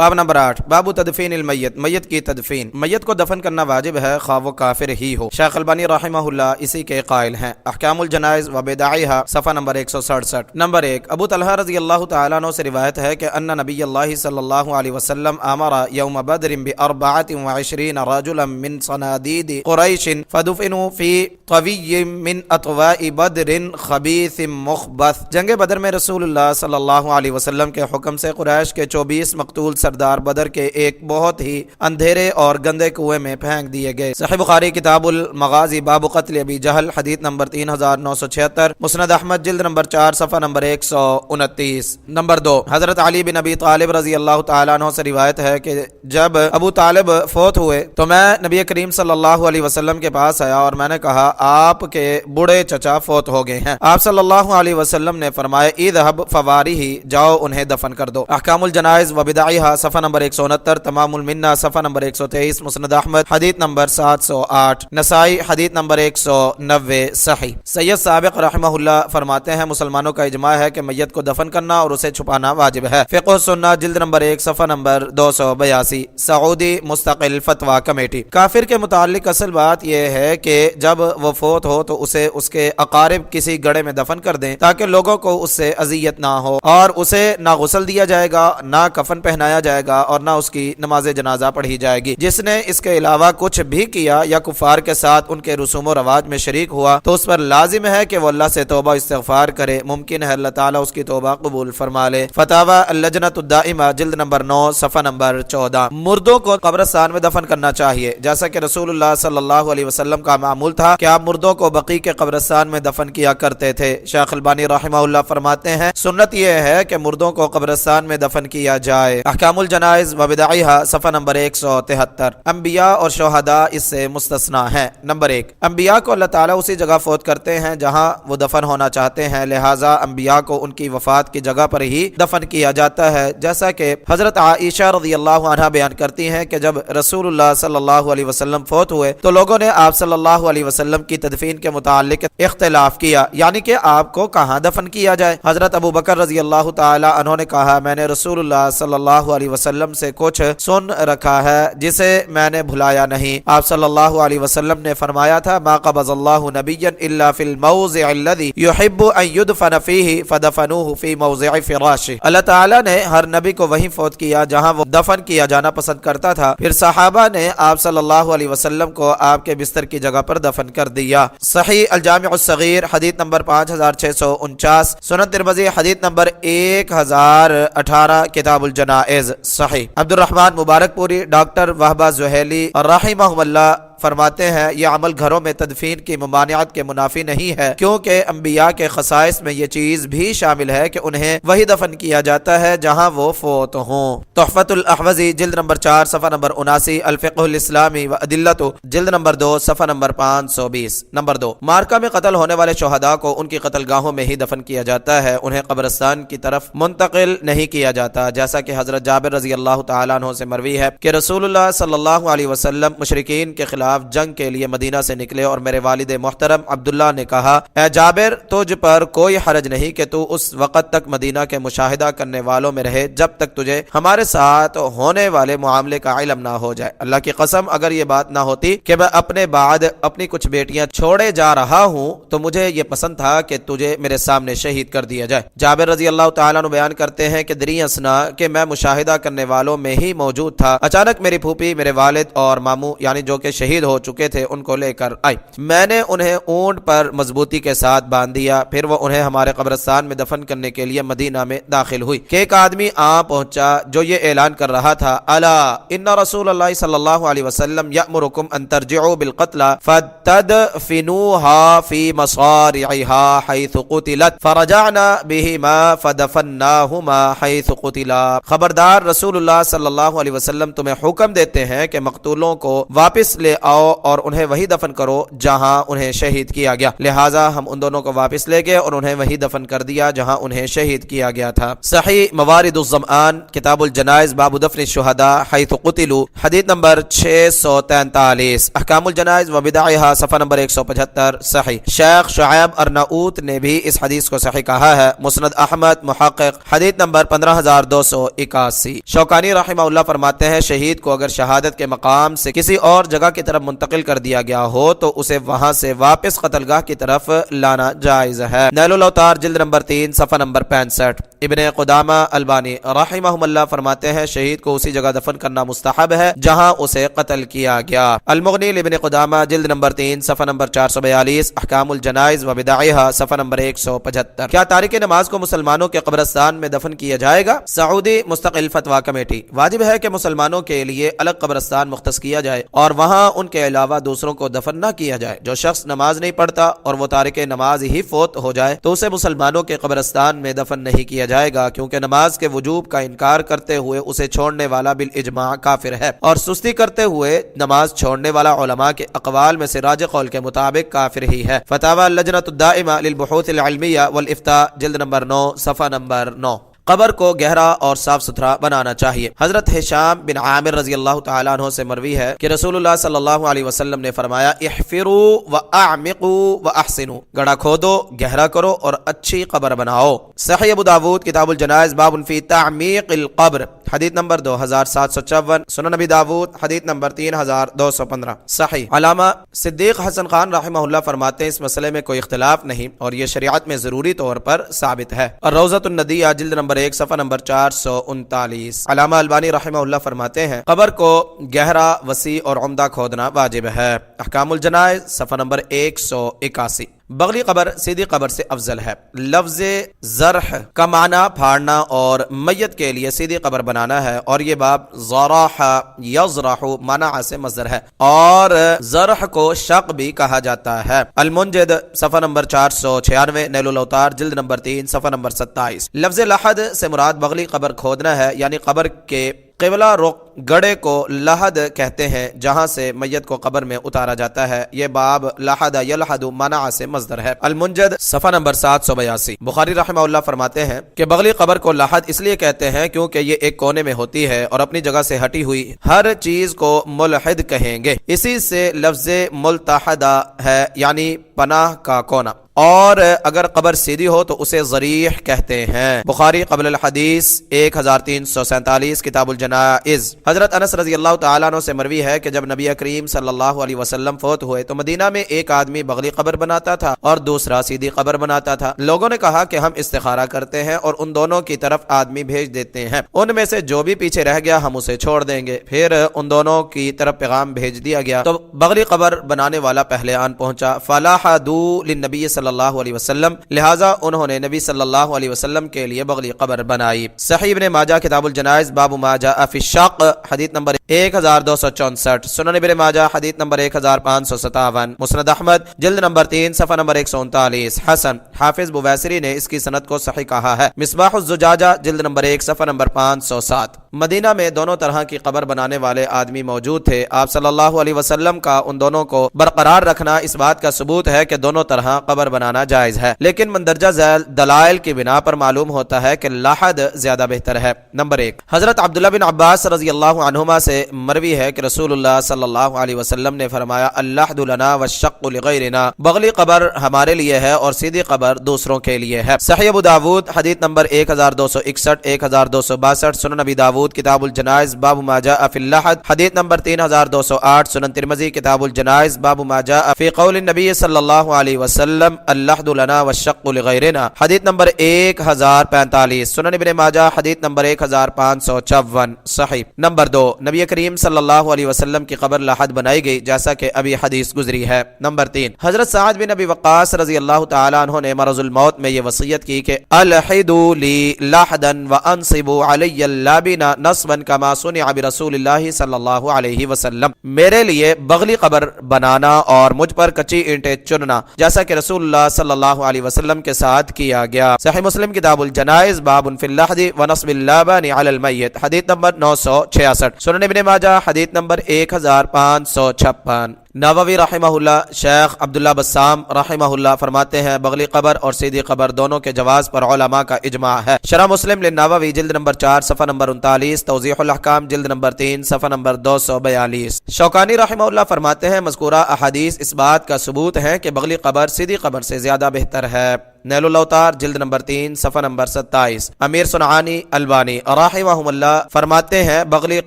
باب نمبر 8 باب تدفین المیت، میت کی تدفین۔ میت کو دفن کرنا واجب ہے خواہ وہ کافر ہی ہو۔ شیخ البانی رحمہ اللہ اسی کے قائل ہیں۔ احکام الجنائز و بدعہا صفحہ نمبر 167۔ نمبر 1 ابو طلحہ رضی اللہ تعالیٰ عنہ سے روایت ہے کہ ان نبی اللہ صلی اللہ علیہ وسلم امر یوم بدر ب24 رجلا من صنادید قریش فدفنوا فی طوی من اطواء بدر خبیث مخبث۔ جنگ بدر میں رسول اللہ صلی اللہ علیہ وسلم کے حکم سے قریش کے 24 مقتول سردار بدر کے ایک بہت ہی اندھیرے اور گندے کنویں میں پھینک دیے گئے۔ صحیح بخاری کتاب المغازی باب قتل ابی جہل حدیث نمبر 3976، مسند احمد جلد نمبر 4 صفحہ نمبر 129۔ نمبر 2 حضرت علی بن ابی طالب رضی اللہ تعالیٰ عنہ سے روایت ہے کہ جب ابو طالب فوت ہوئے تو میں نبی کریم صلی اللہ علیہ وسلم کے پاس آیا اور میں نے کہا آپ کے بوڑھے چچا فوت ہو گئے ہیں۔ آپ صلی اللہ علیہ وسلم نے فرمایا اذهب فواریہ، جاؤ انہیں دفن کر دو۔ احکام الجنائز و بدعہا صفحہ نمبر 169، تمام المنہ صفحہ نمبر 123، مسند احمد حدیث نمبر 708، نسائی حدیث نمبر 190 صحیح۔ سید سابق رحمہ اللہ فرماتے ہیں مسلمانوں کا اجماع ہے کہ میت کو دفن کرنا اور اسے چھپانا واجب ہے۔ فقہ السنہ جلد نمبر 1 صفحہ نمبر 282، سعودی مستقل فتویٰ کمیٹی۔ کافر کے متعلق اصل بات یہ ہے کہ جب وہ فوت ہو تو اسے اس کے اقارب کسی گڑھے میں دفن کر دیں تاکہ لوگوں کو اس سے اذیت نہ ہو، اور اسے نہ غسل دیا جائے گا، نہ کفن پہنایا جائے گا، اور نہ اس کی نماز جنازہ پڑھی جائے گی۔ جس نے اس کے علاوہ کچھ بھی کیا یا کفار کے ساتھ ان کے رسوم و رواج میں شریک ہوا تو اس پر لازم ہے کہ وہ اللہ سے توبہ استغفار کرے۔ ممکن ہے اللہ تعالیٰ اس کی توبہ قبول فرما لے۔ فتاوی اللجنۃ الدائمہ جلد نمبر 9 صفحہ نمبر 14۔ مردوں کو قبرستان میں دفن کرنا چاہیے جیسا کہ رسول اللہ صلی اللہ علیہ وسلم کا معمول تھا کہ آپ مردوں کو بقیع کے قبرستان میں دفن کیا کرتے تھے۔ شیخ البانی رحمہ اللہ فرماتے ہیں سنت یہ ہے کہ مردوں کو قبرستان میں دفن کیا جائے۔ احکام الجنائز و بدعہا صفحہ نمبر 173۔ انبیاء اور شہداء اس سے مستثنا ہیں۔ نمبر 1 انبیاء کو اللہ تعالیٰ اسی جگہ فوت کرتے ہیں جہاں وہ دفن ہونا چاہتے ہیں، لہٰذا انبیاء کو ان کی وفات کی جگہ پر ہی دفن کیا جاتا ہے، جیسا کہ حضرت عائشہ رضی اللہ عنہا بیان کرتی ہیں کہ جب رسول اللہ صلی اللہ علیہ وسلم فوت ہوئے تو لوگوں نے آپ صلی اللہ علیہ وسلم کی تدفین کے متعلق اختلاف کیا، یعنی کہ آپ کو کہاں دفن کیا جائے۔ حضرت ابو بکر رضی اللہ تعالی عنہ نے کہا میں نے رسول اللہ صلی اللہ علیہ وسلم سے کچھ سن رکھا ہے جسے میں نے بھلایا نہیں۔ آپ صلی اللہ علیہ وسلم نے فرمایا تھا ما قبض اللہ نبیا الا فی الموضع الذی یحب ان یدفن فیہ فدفنوہ فی موضع فراشہ۔ اللہ تعالیٰ نے ہر نبی کو وہیں فوت کیا جہاں وہ دفن کیا جانا پسند کرتا تھا، پھر صحابہ نے آپ صلی اللہ علیہ وسلم کو آپ کے بستر کی جگہ پر دفن کر دیا۔ صحیح الجامع الصغیر حدیث نمبر 5649، سنن ترمذی حدیث نمبر 1018، کتاب الجنائز صحیح۔ عبد الرحمن مبارک پوری ڈاکٹر وہبہ زہیلی رحمہ اللہ فرماتے ہیں یہ عمل گھروں میں تدفین کی ممانعت کے منافی نہیں ہے، کیونکہ انبیاء کے خصائص میں یہ چیز بھی شامل ہے کہ انہیں وہی دفن کیا جاتا ہے جہاں وہ فوت ہوں۔ تحفۃ الاحوذی جلد نمبر 4 صفحہ نمبر 79، الفقہ الاسلامی و ادلۃ جلد نمبر 2 صفحہ نمبر 520۔ نمبر 2 مارکہ میں قتل ہونے والے شہداء کو ان کی قتل گاہوں میں ہی دفن کیا جاتا ہے، انہیں قبرستان کی طرف منتقل نہیں کیا جاتا، جیسا کہ حضرت جابر رضی اللہ تعالیٰ عنہ سے مروی ہے کہ رسول اللہ صلی اللہ علیہ وسلم مشرکین کے خلاف جنگ کے لیے مدینہ سے نکلے اور میرے والد محترم عبداللہ نے کہا اے جابر تجھ پر کوئی حرج نہیں کہ تو اس وقت تک مدینہ کے مشاہدہ کرنے والوں میں رہے جب تک تجھے ہمارے ساتھ ہونے والے معاملے کا علم نہ ہو جائے۔ اللہ کی قسم اگر یہ بات نہ ہوتی کہ میں اپنے بعد اپنی کچھ بیٹیاں چھوڑے جا رہا ہوں تو مجھے یہ پسند تھا کہ تجھے میرے سامنے شہید کر دیا جائے۔ جابر رضی اللہ تعالیٰ عنہ بیان کرتے ہیں کہ دری اسنا کہ میں مشاہدہ کرنے والوں میں ہی موجود تھا، اچانک میری پھوپھی میرے والد اور ماموں یعنی جو کہ شہید ہو چکے تھے ان کو لے کر آئی، میں نے انہیں اونٹ پر مضبوطی کے ساتھ باندھ دیا، پھر وہ انہیں ہمارے قبرستان میں دفن کرنے کے لیے مدینہ میں داخل ہوئی کہ ایک آدمی آ پہنچا جو یہ اعلان کر رہا تھا الا ان رسول اللہ صلی اللہ علیہ وسلم یأمرکم ان ترجعوا بالقتل فتدفنوها في مصارعها حيث قتلت فرجعنا بهما فدفناهما حيث قتلا۔ خبردار رسول اللہ صلی اللہ علیہ وسلم تمہیں حکم دیتے ہیں کہ مقتولوں کو واپس لے آؤ اور انہیں وہی دفن کرو جہاں انہیں شہید کیا گیا، لہٰذا ہم ان دونوں کو واپس لے گئے اور انہیں وہی دفن کر دیا جہاں انہیں شہید کیا گیا تھا۔ صحیح موارد الظمآن کتاب الجنائز باب دفن الشہداء حیث قتلوا، حدیث نمبر 643۔ احکام الجنائز و بدعها صفحہ نمبر 175۔ صحیح شیخ شعیب ارناؤت نے بھی اس حدیث کو صحیح کہا ہے۔ مسند احمد محقق حدیث نمبر 15281۔ شوکانی رحمہ اللہ فرماتے ہیں شہید کو اگر شہادت کے مقام سے کسی اور جگہ کی طرف منتقل کر دیا گیا ہو تو اسے وہاں سے واپس قتل گاہ کی طرف لانا جائز ہے۔ نیل الاوطار جلد نمبر 3 صفحہ نمبر 65۔ ابن قدامہ البانی رحمہ اللہ فرماتے ہیں شہید کو اسی جگہ دفن کرنا مستحب ہے جہاں اسے قتل کیا گیا۔ المغنی ابن قدامہ جلد نمبر 3 صفحہ نمبر 442۔ احکام الجنائز و بدعها صفحہ نمبر 175۔ کیا تارک نماز کو مسلمانوں کے قبرستان میں دفن کیا جائے گا؟ سعودی مستقل فتویٰ کمیٹی۔ واجب ہے کہ مسلمانوں کے لیے الگ قبرستان مختص کیا جائے اور وہاں ان کے علاوہ دوسروں کو دفن نہ کیا جائے۔ جو شخص نماز نہیں پڑھتا اور وہ تارک نماز ہی فوت ہو جائے تو اسے مسلمانوں کے قبرستان میں دفن نہیں کیا جائے گا، کیونکہ نماز کے وجوب کا انکار کرتے ہوئے اسے چھوڑنے والا بالاجماع کافر ہے، اور سستی کرتے ہوئے نماز چھوڑنے والا علماء کے اقوال میں سے راجح قول کے مطابق کافر ہی ہے۔ فتاوی اللجنۃ الدائمہ للبحوث العلمیہ والافتاء جلد نمبر 9 صفحہ نمبر 9۔ قبر کو گہرا اور صاف ستھرا بنانا چاہیے۔ حضرت ہشام بن عامر رضی اللہ تعالیٰ عنہ سے مروی ہے کہ رسول اللہ صلی اللہ علیہ وسلم نے فرمایا احفروا واعمقوا واحسنوا، گڑھا کھودو، گہرا کرو اور اچھی قبر بناؤ۔ صحیح ابو داود کتاب الجنائز باب فی تعمیق القبر حدیث نمبر 2754۔ سنن نبی داود حدیث نمبر 3215۔ صحیح علامہ صدیق حسن خان رحمہ اللہ فرماتے ہیں اس مسئلے میں کوئی اختلاف نہیں اور یہ شریعت میں ضروری طور پر ثابت ہے۔ الروضۃ الندیہ جلد نمبر 1 صفحہ نمبر 439۔ علامہ البانی رحمہ اللہ فرماتے ہیں قبر کو گہرا، وسیع اور عمدہ کھودنا واجب ہے۔ احکام الجنائز صفحہ نمبر 181۔ بغلی قبر سیدھی قبر سے افضل ہے۔ لفظ زرح کا معنی پھاڑنا اور میت کے لیے سیدھی قبر بنانا ہے، اور یہ باب زرح یزرح منع سے مصدر ہے، اور زرح کو شق بھی کہا جاتا ہے۔ المنجد صفحہ نمبر 496۔ نیل الاوطار جلد نمبر 3 صفحہ نمبر 27۔ لفظ لحد سے مراد بغلی قبر کھودنا ہے، یعنی قبر کے قبلہ رخ گڑھے کو لحد کہتے ہیں جہاں سے میت کو قبر میں اتارا جاتا ہے۔ یہ باب لحد یلحد منع سے مصدر ہے۔ المنجد صفحہ نمبر 782۔ بخاری رحمہ اللہ فرماتے ہیں کہ بغلی قبر کو لحد اس لیے کہتے ہیں کیونکہ یہ ایک کونے میں ہوتی ہے اور اپنی جگہ سے ہٹی ہوئی ہر چیز کو ملحد کہیں گے، اسی سے لفظ ملتحدہ ہے، یعنی پناہ کا کونا، اور اگر قبر سیدھی ہو تو اسے ضریح کہتے ہیں۔ بخاری قبل الحدیث 1347 کتاب الجنائز۔ حضرت انس رضی اللہ تعالیٰ عنہ سے مروی ہے کہ جب نبی کریم صلی اللہ علیہ وسلم فوت ہوئے تو مدینہ میں ایک آدمی بغلی قبر بناتا تھا اور دوسرا سیدھی قبر بناتا تھا۔ لوگوں نے کہا کہ ہم استخارہ کرتے ہیں اور ان دونوں کی طرف آدمی بھیج دیتے ہیں، ان میں سے جو بھی پیچھے رہ گیا ہم اسے چھوڑ دیں گے۔ پھر ان دونوں کی طرف پیغام بھیج دیا گیا تو بغلی قبر بنانے والا پہلے آن پہنچا، فلاحدوا للنبی صلی اللہ علیہ وسلم، لہٰذا انہوں نے نبی صلی اللہ علیہ وسلم کے لیے بغلی قبر بنائی۔ صحیح ابن ماجہ کتاب الجنائز باب ما جاء فی الشق حدیث نمبر 1264۔ سنن ابن ماجہ حدیث نمبر 1557۔ مسند احمد جلد نمبر 3 صفحہ نمبر 139۔ حسن حافظ بویسری نے اس کی سند کو صحیح کہا ہے۔ مصباح الزجاجہ جلد نمبر 1 صفحہ نمبر 507۔ مدینہ میں دونوں طرح کی قبر بنانے والے آدمی موجود تھے۔ آپ صلی اللہ علیہ وسلم کا ان دونوں کو برقرار رکھنا اس بات کا ثبوت ہے کہ دونوں طرح قبر بنانا جائز ہے، لیکن مندرجہ ذیل دلائل کی بنا پر معلوم ہوتا ہے کہ لحد زیادہ بہتر ہے۔ نمبر 1، حضرت عبداللہ بن عباس رضی اللہ عنہما سے مروی ہے کہ رسول اللہ صلی اللہ علیہ وسلم نے فرمایا اللحد لنا والشق لغیرنا، بغلی قبر ہمارے لیے ہے اور سیدھی قبر دوسروں کے لیے ہے۔ صحیح ابو داود حدیث نمبر 1261 1262۔ سنن نبی داود کتاب الجنائز باب ما جاء فی اللحد حدیث نمبر 3208۔ سنن ترمذی کتاب الجنائز باب ما جاء فی قول النبی صلی اللہ علیہ وسلم اللحد لنا والشق لغیرنا حدیث نمبر 1045۔ سنن ابن ماجہ حدیث نمبر 1554۔ صحیح۔ نمبر 2، نبی کریم صلی اللہ علیہ وسلم کی قبر لحد بنائی گئی جیسا کہ ابھی حدیث گزری ہے۔ نمبر 3، حضرت سعد بن ابی وقاص رضی اللہ تعالیٰ عنہ نے مرض الموت میں یہ وصیت کی کہ الحدوا لی لحدا وانصبوا علی اللابن نصبا کما صنع برسول اللہ صلی اللہ علیہ وسلم، میرے لیے بغلی قبر بنانا اور مجھ پر کچی اینٹیں چننا جیسا کہ رسول اللہ صلی اللہ علیہ وسلم کے ساتھ کیا گیا۔ صحیح مسلم کتاب الجنائز باب فی اللحد ونصب اللابن علی المیت حدیث نمبر 966۔ سنن ابن ماجہ حدیث نمبر 1556۔ نووی رحمہ اللہ شیخ عبداللہ بسام رحمہ اللہ فرماتے ہیں بغلی قبر اور سیدھی قبر دونوں کے جواز پر علماء کا اجماع ہے۔ شرح مسلم للنووی جلد نمبر 4 صفحہ نمبر 39، توضیح الاحکام جلد نمبر 3 صفحہ نمبر 242۔ شوکانی رحمہ اللہ فرماتے ہیں مذکورہ احادیث اس بات کا ثبوت ہے کہ بغلی قبر سیدھی قبر سے زیادہ بہتر ہے۔ نیل الاوتار جلد نمبر 3 صفحہ نمبر 27۔ امیر صنعانی البانی رحمہ اللہ فرماتے ہیں بغلی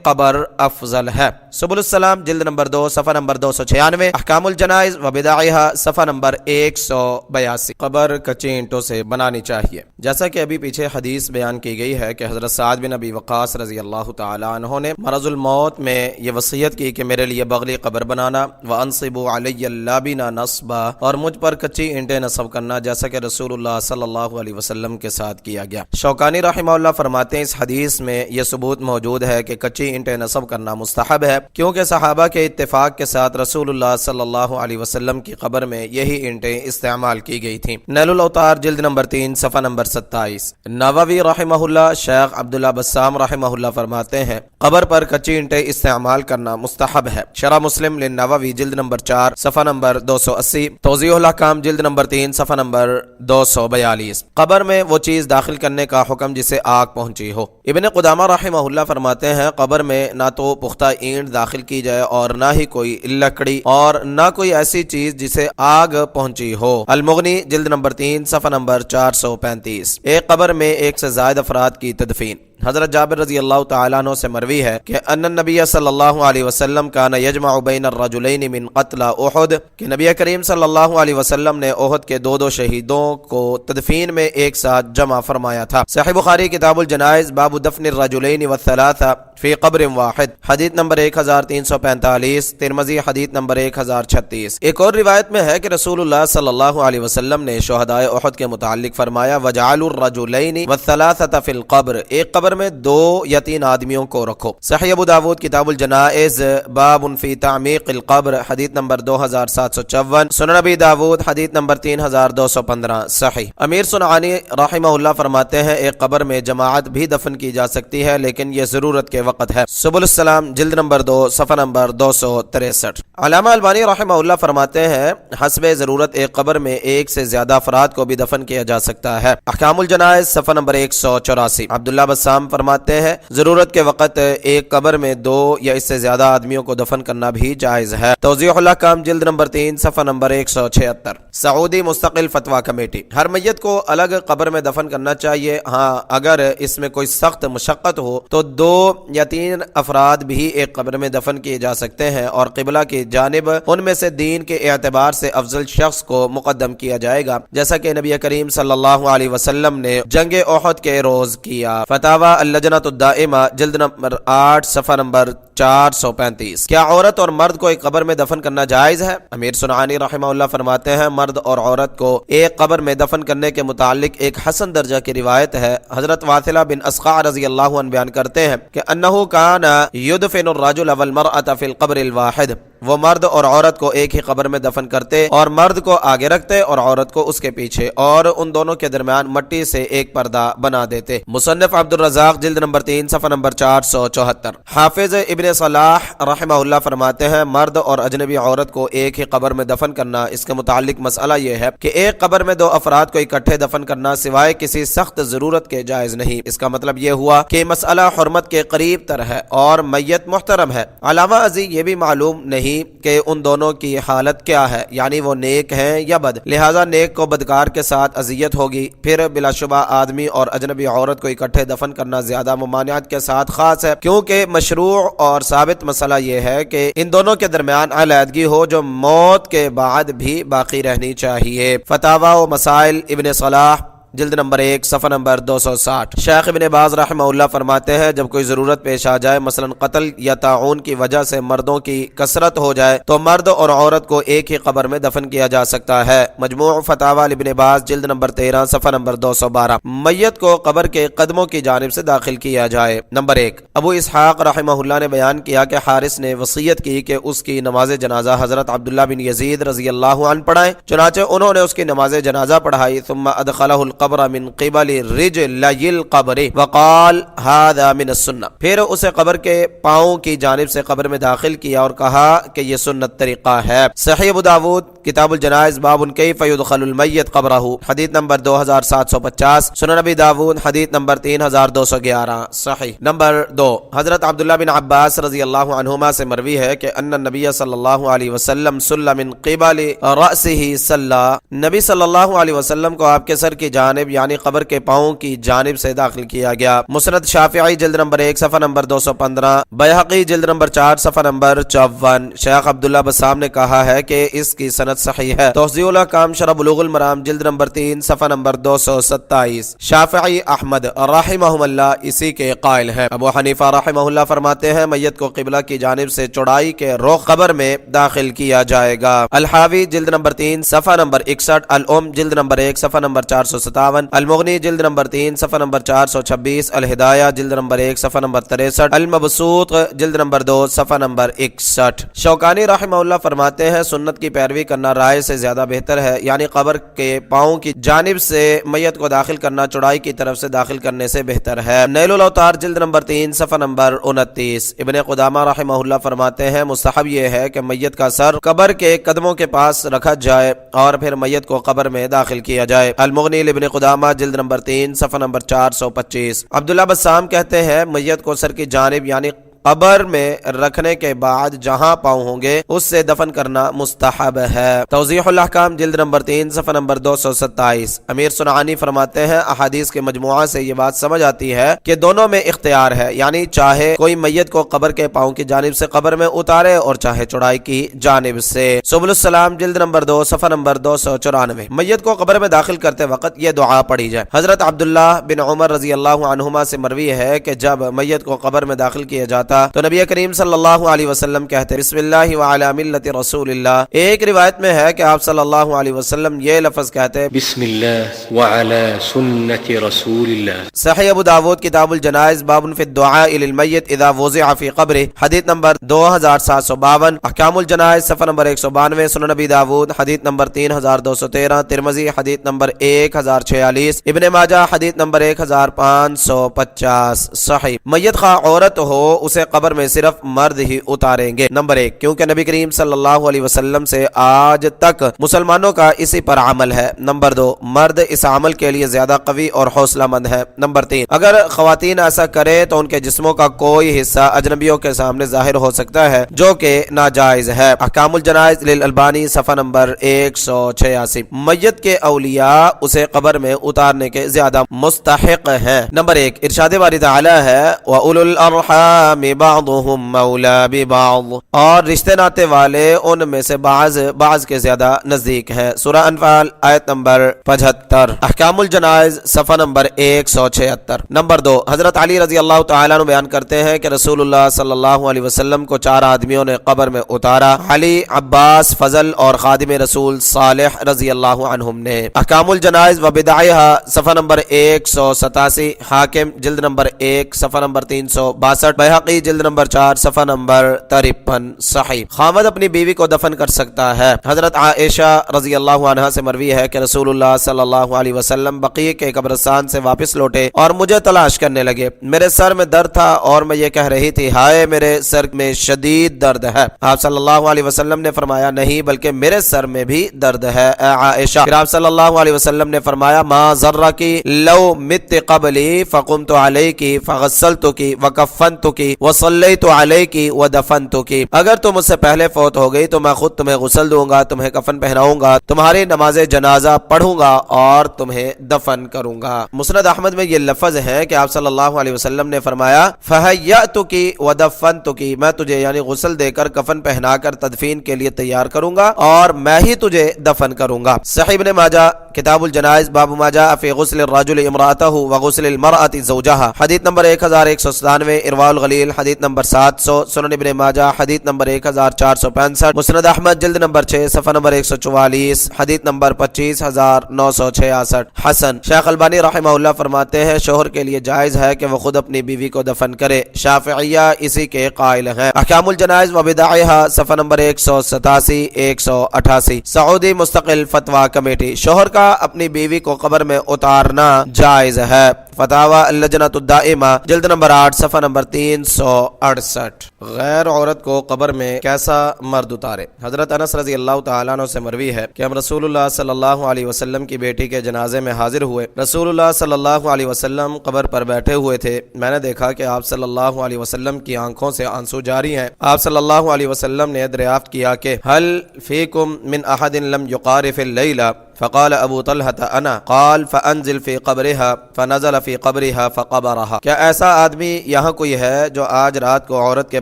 قبر افضل ہے۔ سبل السلام جلد نمبر 2 صفحہ نمبر 296، احکام الجنائز و بدائعہ صفحہ نمبر 182۔ قبر کچی اینٹوں سے بنانی چاہیے۔ جیسا کہ ابھی پیچھے حدیث بیان کی گئی ہے کہ حضرت سعد بن ابی وقاص رضی اللہ تعالی عنہ نے مرض الموت میں یہ وصیت کی کہ میرے لیے بغلی قبر بنانا، وانصبوا علی اللابین نصبا، اور مجھ پر کچی اینٹیں نصب کرنا، جیسا کہ رسول اللہ صلی اللہ علیہ وسلم کے ساتھ کیا گیا۔ شوکانی رحمہ اللہ فرماتے ہیں اس حدیث میں یہ ثبوت موجود ہے کہ کچی اینٹیں نصب کرنا مستحب ہے، کیونکہ صحابہ کے اتفاق کے ساتھ رسول اللہ صلی اللہ علیہ وسلم کی قبر میں یہی اینٹیں استعمال کی گئی تھیں۔ نیل الاوتار جلد نمبر 3 صفحہ نمبر 27۔ نووی رحمہ اللہ شیخ عبداللہ بسام رحمہ اللہ فرماتے ہیں قبر پر کچی اینٹیں استعمال کرنا مستحب ہے۔ شرح مسلم للنووی جلد نمبر 4 صفحہ نمبر 280، توضیح الاحکام جلد نمبر 3 صفحہ نمبر 242۔ قبر میں وہ چیز داخل کرنے کا حکم جسے آگ پہنچی ہو۔ ابن قدامہ رحمہ اللہ فرماتے ہیں قبر میں نہ تو پختہ اینٹ داخل کی جائے اور نہ ہی کوئی لکڑی اور نہ کوئی ایسی چیز جسے آگ پہنچی ہو۔ المغنی جلد نمبر 3 صفحہ نمبر 435۔ ایک قبر میں ایک سے زائد افراد کی تدفین۔ حضرت جابر رضی اللہ تعالیٰ عنہ سے مروی ہے کہ ان النبی صلی اللہ علیہ وسلم کان یجمع بین الرجلین من قتل احد، کہ نبی کریم صلی اللہ علیہ وسلم نے احد کے دو شہیدوں کو تدفین میں ایک ساتھ جمع فرمایا تھا۔ صحیح بخاری کتاب الجنائز باب دفن الرجلین والثلاثہ فی قبر واحد، حدیث نمبر 1345، ترمذی حدیث نمبر 1036۔ ایک اور روایت میں ہے کہ رسول اللہ صلی اللہ علیہ وسلم نے شہدائے احد کے متعلق فرمایا وجعلوا الرجلین والثلاثہ فی القبر، ایک قبر میں 2 یا 3 آدمیوں کو رکھو۔ صحیح ابو داود کتاب الجنائز باب فی تعمیق القبر، حدیث نمبر 2754، سنن ابی داود حدیث نمبر 3215۔ صحیح امیر صنعانی رحمہ اللہ فرماتے ہیں ایک قبر میں جماعت بھی دفن کی جا سکتی ہے لیکن یہ ضرورت کے وقت ہے۔ سبل السلام جلد نمبر 2 صفحہ نمبر 263۔ علامہ البانی رحمہ اللہ فرماتے ہیں حسب ضرورت ایک قبر میں ایک سے زیادہ افراد کو بھی دفن کیا جا سکتا ہے۔ احکام الجنائز صفحہ نمبر 184۔ عبداللہ بسام فرماتے ہیں ضرورت کے وقت ایک قبر میں 2 یا اس سے زیادہ آدمیوں کو دفن کرنا بھی جائز ہے۔ توضیح الاحکام جلد نمبر 3 صفحہ نمبر 176۔ سعودی مستقل فتویٰ کمیٹی، ہر میت کو الگ قبر میں دفن کرنا چاہیے، ہاں اگر اس میں کوئی سخت مشقت ہو تو 2 یا 3 افراد بھی ایک قبر میں دفن کیے جا سکتے ہیں اور قبلہ کی جانب ان میں سے دین کے اعتبار سے افضل شخص کو مقدم کیا جائے گا، جیسا کہ نبی کریم صلی اللہ علیہ وسلم نے جنگ احد کے روز کیا۔ فتاوی اللجنۃ الدائمہ جلد نمبر 8 صفحہ نمبر 435۔ کیا عورت اور مرد کو ایک قبر میں دفن کرنا جائز ہے؟ امیر صنعانی رحمہ اللہ فرماتے ہیں مرد اور عورت کو ایک قبر میں دفن کرنے کے متعلق ایک حسن درجہ کی روایت ہے۔ حضرت واثلہ بن اسقع رضی اللہ عنہ بیان کرتے ہیں کہ انہ کان یدفن الرجل والمرأة فی القبر الواحد، وہ مرد اور عورت کو ایک ہی قبر میں دفن کرتے اور مرد کو آگے رکھتے اور عورت کو اس کے پیچھے، اور ان دونوں کے درمیان مٹی سے ایک پردہ بنا دیتے۔ مصنف عبد الرزاق جلد نمبر 3 صفحہ نمبر 474۔ حافظ ابن صلاح رحمہ اللہ فرماتے ہیں مرد اور اجنبی عورت کو ایک ہی قبر میں دفن کرنا، اس کے متعلق مسئلہ یہ ہے کہ ایک قبر میں 2 افراد کو اکٹھے دفن کرنا سوائے کسی سخت ضرورت کے جائز نہیں۔ اس کا مطلب یہ ہوا کہ مسئلہ حرمت کے قریب تر ہے اور میت محترم ہے۔ علاوہ ازیں یہ بھی معلوم نہیں کہ ان دونوں کی حالت کیا ہے، یعنی وہ نیک ہیں یا بد، لہذا نیک کو بدکار کے ساتھ اذیت ہوگی۔ پھر بلا شبہ آدمی اور اجنبی عورت کو اکٹھے دفن کرنا زیادہ ممانعت کے ساتھ خاص ہے، کیونکہ مشروع اور ثابت مسئلہ یہ ہے کہ ان دونوں کے درمیان علیحدگی ہو جو موت کے بعد بھی باقی رہنی چاہیے۔ فتاوی و مسائل ابن صلاح جلد نمبر 1 صفحہ نمبر 260۔ شیخ ابن باز رحمہ اللہ فرماتے ہیں جب کوئی ضرورت پیش آ جائے، مثلا قتل یا طاعون کی وجہ سے مردوں کی کثرت ہو جائے، تو مرد اور عورت کو ایک ہی قبر میں دفن کیا جا سکتا ہے۔ مجموع فتاوی ابن باز جلد نمبر 13 صفحہ نمبر 212۔ میت کو قبر کے قدموں کی جانب سے داخل کیا جائے۔ نمبر 1، ابو اسحاق رحمہ اللہ نے بیان کیا کہ حارث نے وصیت کی کہ اس کی نماز جنازہ حضرت عبداللہ بن یزید رضی اللہ عنہ پڑھائیں، چنانچہ انہوں نے اس کی نماز جنازہ پڑھائی، ثم ادخلہ القبر من قبل رجلی القبر وقال هذا من السنہ، پھر اسے قبر کے پاؤں کی جانب سے قبر میں داخل کیا اور کہا کہ یہ سنت طریقہ ہے۔ صحیح ابو داود کتاب الجنائز باب کیف یدخل المیت قبرہ، حدیث نمبر 2750، سنن نبی داود حدیث نمبر 3211۔ صحیح نمبر 2، حضرت عبداللہ بن عباس رضی اللہ عنہما سے مروی ہے کہ ان النبی صلی اللہ علیہ وسلم صلی من قبل رأسہ صلی، نبی صلی اللہ علیہ وسلم کو آپ کے سر کی جانب یعنی قبر کے پاؤں کی جانب سے داخل کیا گیا۔ مسند شافعی جلد نمبر 1 صفحہ نمبر 215، بیہقی جلد نمبر 4 صفحہ نمبر 54۔ شیخ عبداللہ بسام نے کہا ہے کہ اس کی سند صحیح ہے۔ توضیح الاحکام شرح بلوغ المرام جلد نمبر 3 صفحہ نمبر 227۔ شافعی احمد رحمہم اللہ اسی کے قائل ہیں۔ ابو حنیفہ رحمہ اللہ فرماتے ہیں میت کو قبلہ کی جانب سے چوڑائی کے رخ قبر میں داخل کیا جائے گا۔ الحاوی جلد نمبر 3 صفحہ نمبر 61، الام جلد نمبر 1 صفحہ نمبر 457، المغنی جلد نمبر 3 صفحہ نمبر 426، الہدایہ جلد نمبر 1 صفحہ نمبر 63، المبسوط جلد نمبر 2 صفحہ نمبر 61۔ شوکانی رحمہ اللہ فرماتے ہیں سنت کی پیروی کرنا رائے سے زیادہ بہتر ہے، یعنی قبر کے پاؤں کی جانب سے میت کو داخل کرنا چوڑائی کی طرف سے داخل کرنے سے بہتر ہے۔ نیل الاوتار جلد نمبر 3 صفحہ نمبر 29۔ ابن قدامہ رحمہ اللہ فرماتے ہیں مستحب یہ ہے کہ میت کا سر قبر کے قدموں کے پاس رکھا جائے اور پھر میت کو قبر میں داخل کیا جائے۔ المغنی ابن قدامہ جلد نمبر 3 صفحہ نمبر 425۔ عبداللہ بسام کہتے ہیں میت کو سر کی جانب یعنی قبر میں رکھنے کے بعد جہاں پاؤں ہوں گے اس سے دفن کرنا مستحب ہے۔ توضیح الاحکام جلد نمبر 3 صفحہ نمبر 227۔ امیر صنعانی فرماتے ہیں احادیث کے مجموعہ سے یہ بات سمجھ آتی ہے کہ دونوں میں اختیار ہے، یعنی چاہے کوئی میت کو قبر کے پاؤں کی جانب سے قبر میں اتارے اور چاہے چوڑائی کی جانب سے۔ سبل السلام جلد نمبر 2 صفحہ نمبر 294۔ میت کو قبر میں داخل کرتے وقت یہ دعا پڑھی جائے۔ حضرت عبداللہ بن عمر رضی اللہ عنہما سے مروی ہے کہ جب میت کو قبر میں داخل کیا جاتا تو نبی کریم صلی اللہ علیہ وسلم کہتے بسم اللہ وعلی ملت رسول اللہ۔ ایک روایت میں ہے کہ آپ صلی اللہ علیہ وسلم یہ لفظ کہتے بسم اللہ وعلی سنت رسول اللہ۔ صحیح ابو داود کتاب الجنائز باب فی الدعاء للمیت اذا وضع فی قبرہ، حدیث نمبر 2752۔ احکام الجنائز صفحہ نمبر 192، سنن نبی داود حدیث نمبر 3213، ترمذی حدیث نمبر 1046، ابن ماجہ حدیث نمبر 1550۔ صحیح میت خواہ عورت ہو اسے قبر میں صرف مرد ہی اتاریں گے۔ نمبر 1 کیونکہ نبی کریم صلی اللہ علیہ وسلم سے آج تک مسلمانوں کا اسی پر عمل ہے۔ نمبر 2 مرد اس عمل کے لیے زیادہ قوی اور حوصلہ مند ہے۔ نمبر 3 اگر خواتین ایسا کرے تو ان کے جسموں کا کوئی حصہ اجنبیوں کے سامنے ظاہر ہو سکتا ہے جو کہ ناجائز ہے۔ احکام الجنائز للالبانی صفحہ نمبر 186۔ میت کے اولیاء اسے قبر میں اتارنے کے زیادہ مستحق ہیں۔ نمبر 1 ارشاد باری تعالی ہے وَأُولُو الْأَرْحَامِ بعضهم مولا ببعض، اور رشتے ناتے والے ان میں سے بعض کے زیادہ نزدیک ہیں۔ سورہ انفال آیت نمبر 75۔ احکام الجنائز صفحہ نمبر 176۔ نمبر 2 حضرت علی رضی اللہ تعالیٰ عنہ بیان کرتے ہیں کہ رسول اللہ صلی اللہ علیہ وسلم کو 4 آدمیوں نے قبر میں اتارا، علی، عباس، فضل اور خادم رسول صالح رضی اللہ عنہم نے۔ احکام الجنائز و بدعہا صفحہ نمبر 187، حاکم جلد نمبر 1 صفحہ نمبر 362، بیہقی جلد نمبر 4 صفحہ نمبر 53۔ صحیح خامد اپنی بیوی کو دفن کر سکتا ہے۔ حضرت عائشہ رضی اللہ عنہا سے مروی ہے کہ رسول اللہ صلی اللہ علیہ وسلم بقیع کے قبرستان سے واپس لوٹے اور مجھے تلاش کرنے لگے۔ میرے سر میں درد تھا اور میں یہ کہہ رہی تھی ہائے میرے سر میں شدید درد ہے۔ آپ صلی اللہ علیہ وسلم نے فرمایا نہیں بلکہ میرے سر میں بھی درد ہے اے عائشہ۔ پھر آپ صلی اللہ علیہ وسلم نے فرمایا ما ذرکی لو مت قبلی فقمت علیکی فغسلتکی وکفنتکی وصلیت علیکی ودفنتکی، اگر تم مجھ سے پہلے فوت ہو گئی تو میں خود تمہیں غسل دوں گا، تمہیں کفن پہناؤں گا، تمہاری نماز جنازہ پڑھوں گا اور تمہیں دفن کروں گا۔ مسند احمد میں یہ لفظ ہے کہ آپ صلی اللہ علیہ وسلم نے فرمایا فحیأتکی ودفنتکی، میں تجھے یعنی غسل دے کر کفن پہنا کر تدفین کے لیے تیار کروں گا اور میں ہی تجھے دفن کروں گا۔ صحیح ابن ماجہ کتاب الجنائز باب ما جاء فی غسل الرجل امرأته وغسل المرأة زوجها، حدیث نمبر 1197، ارواء الغلیل حدیث نمبر 700، سنن ابن ماجہ حدیث نمبر 1465، مسند احمد جلد نمبر 6 صفحہ نمبر 144، حدیث نمبر 25966۔ حسن شیخ البانی رحمہ اللہ فرماتے ہیں شوہر کے لیے جائز ہے کہ وہ خود اپنی بیوی کو دفن کرے، شافعیہ اسی کے قائل ہیں۔ احکام الجنائز و بدعہا صفحہ نمبر 187 188۔ سعودی مستقل فتویٰ کمیٹی، شوہر کا کیا اپنی بیوی کو قبر میں اتارنا جائز ہے؟ فتاوی اللجنۃ الدائمہ جلد نمبر 8 صفحہ نمبر 368۔ غیر عورت کو قبر میں کیسا مرد اتارے؟ حضرت انس رضی اللہ تعالیٰ عنہ سے مروی ہے کہ ہم رسول اللہ صلی اللہ علیہ وسلم کی بیٹی کے جنازے میں حاضر ہوئے۔ رسول اللہ صلی اللہ علیہ وسلم قبر پر بیٹھے ہوئے تھے۔ میں نے دیکھا کہ آپ صلی اللہ علیہ وسلم کی آنکھوں سے آنسو جاری ہیں۔ آپ صلی اللہ علیہ وسلم نے دریافت کیا کہ هل فیکم من احد لم یقارف اللیلہ؟ فقال ابو طلحة انا قال فانزل في قبرها فنزل في قبرها فقبرها۔ کیا ایسا آدمی یہاں کوئی ہے جو آج رات کو عورت کے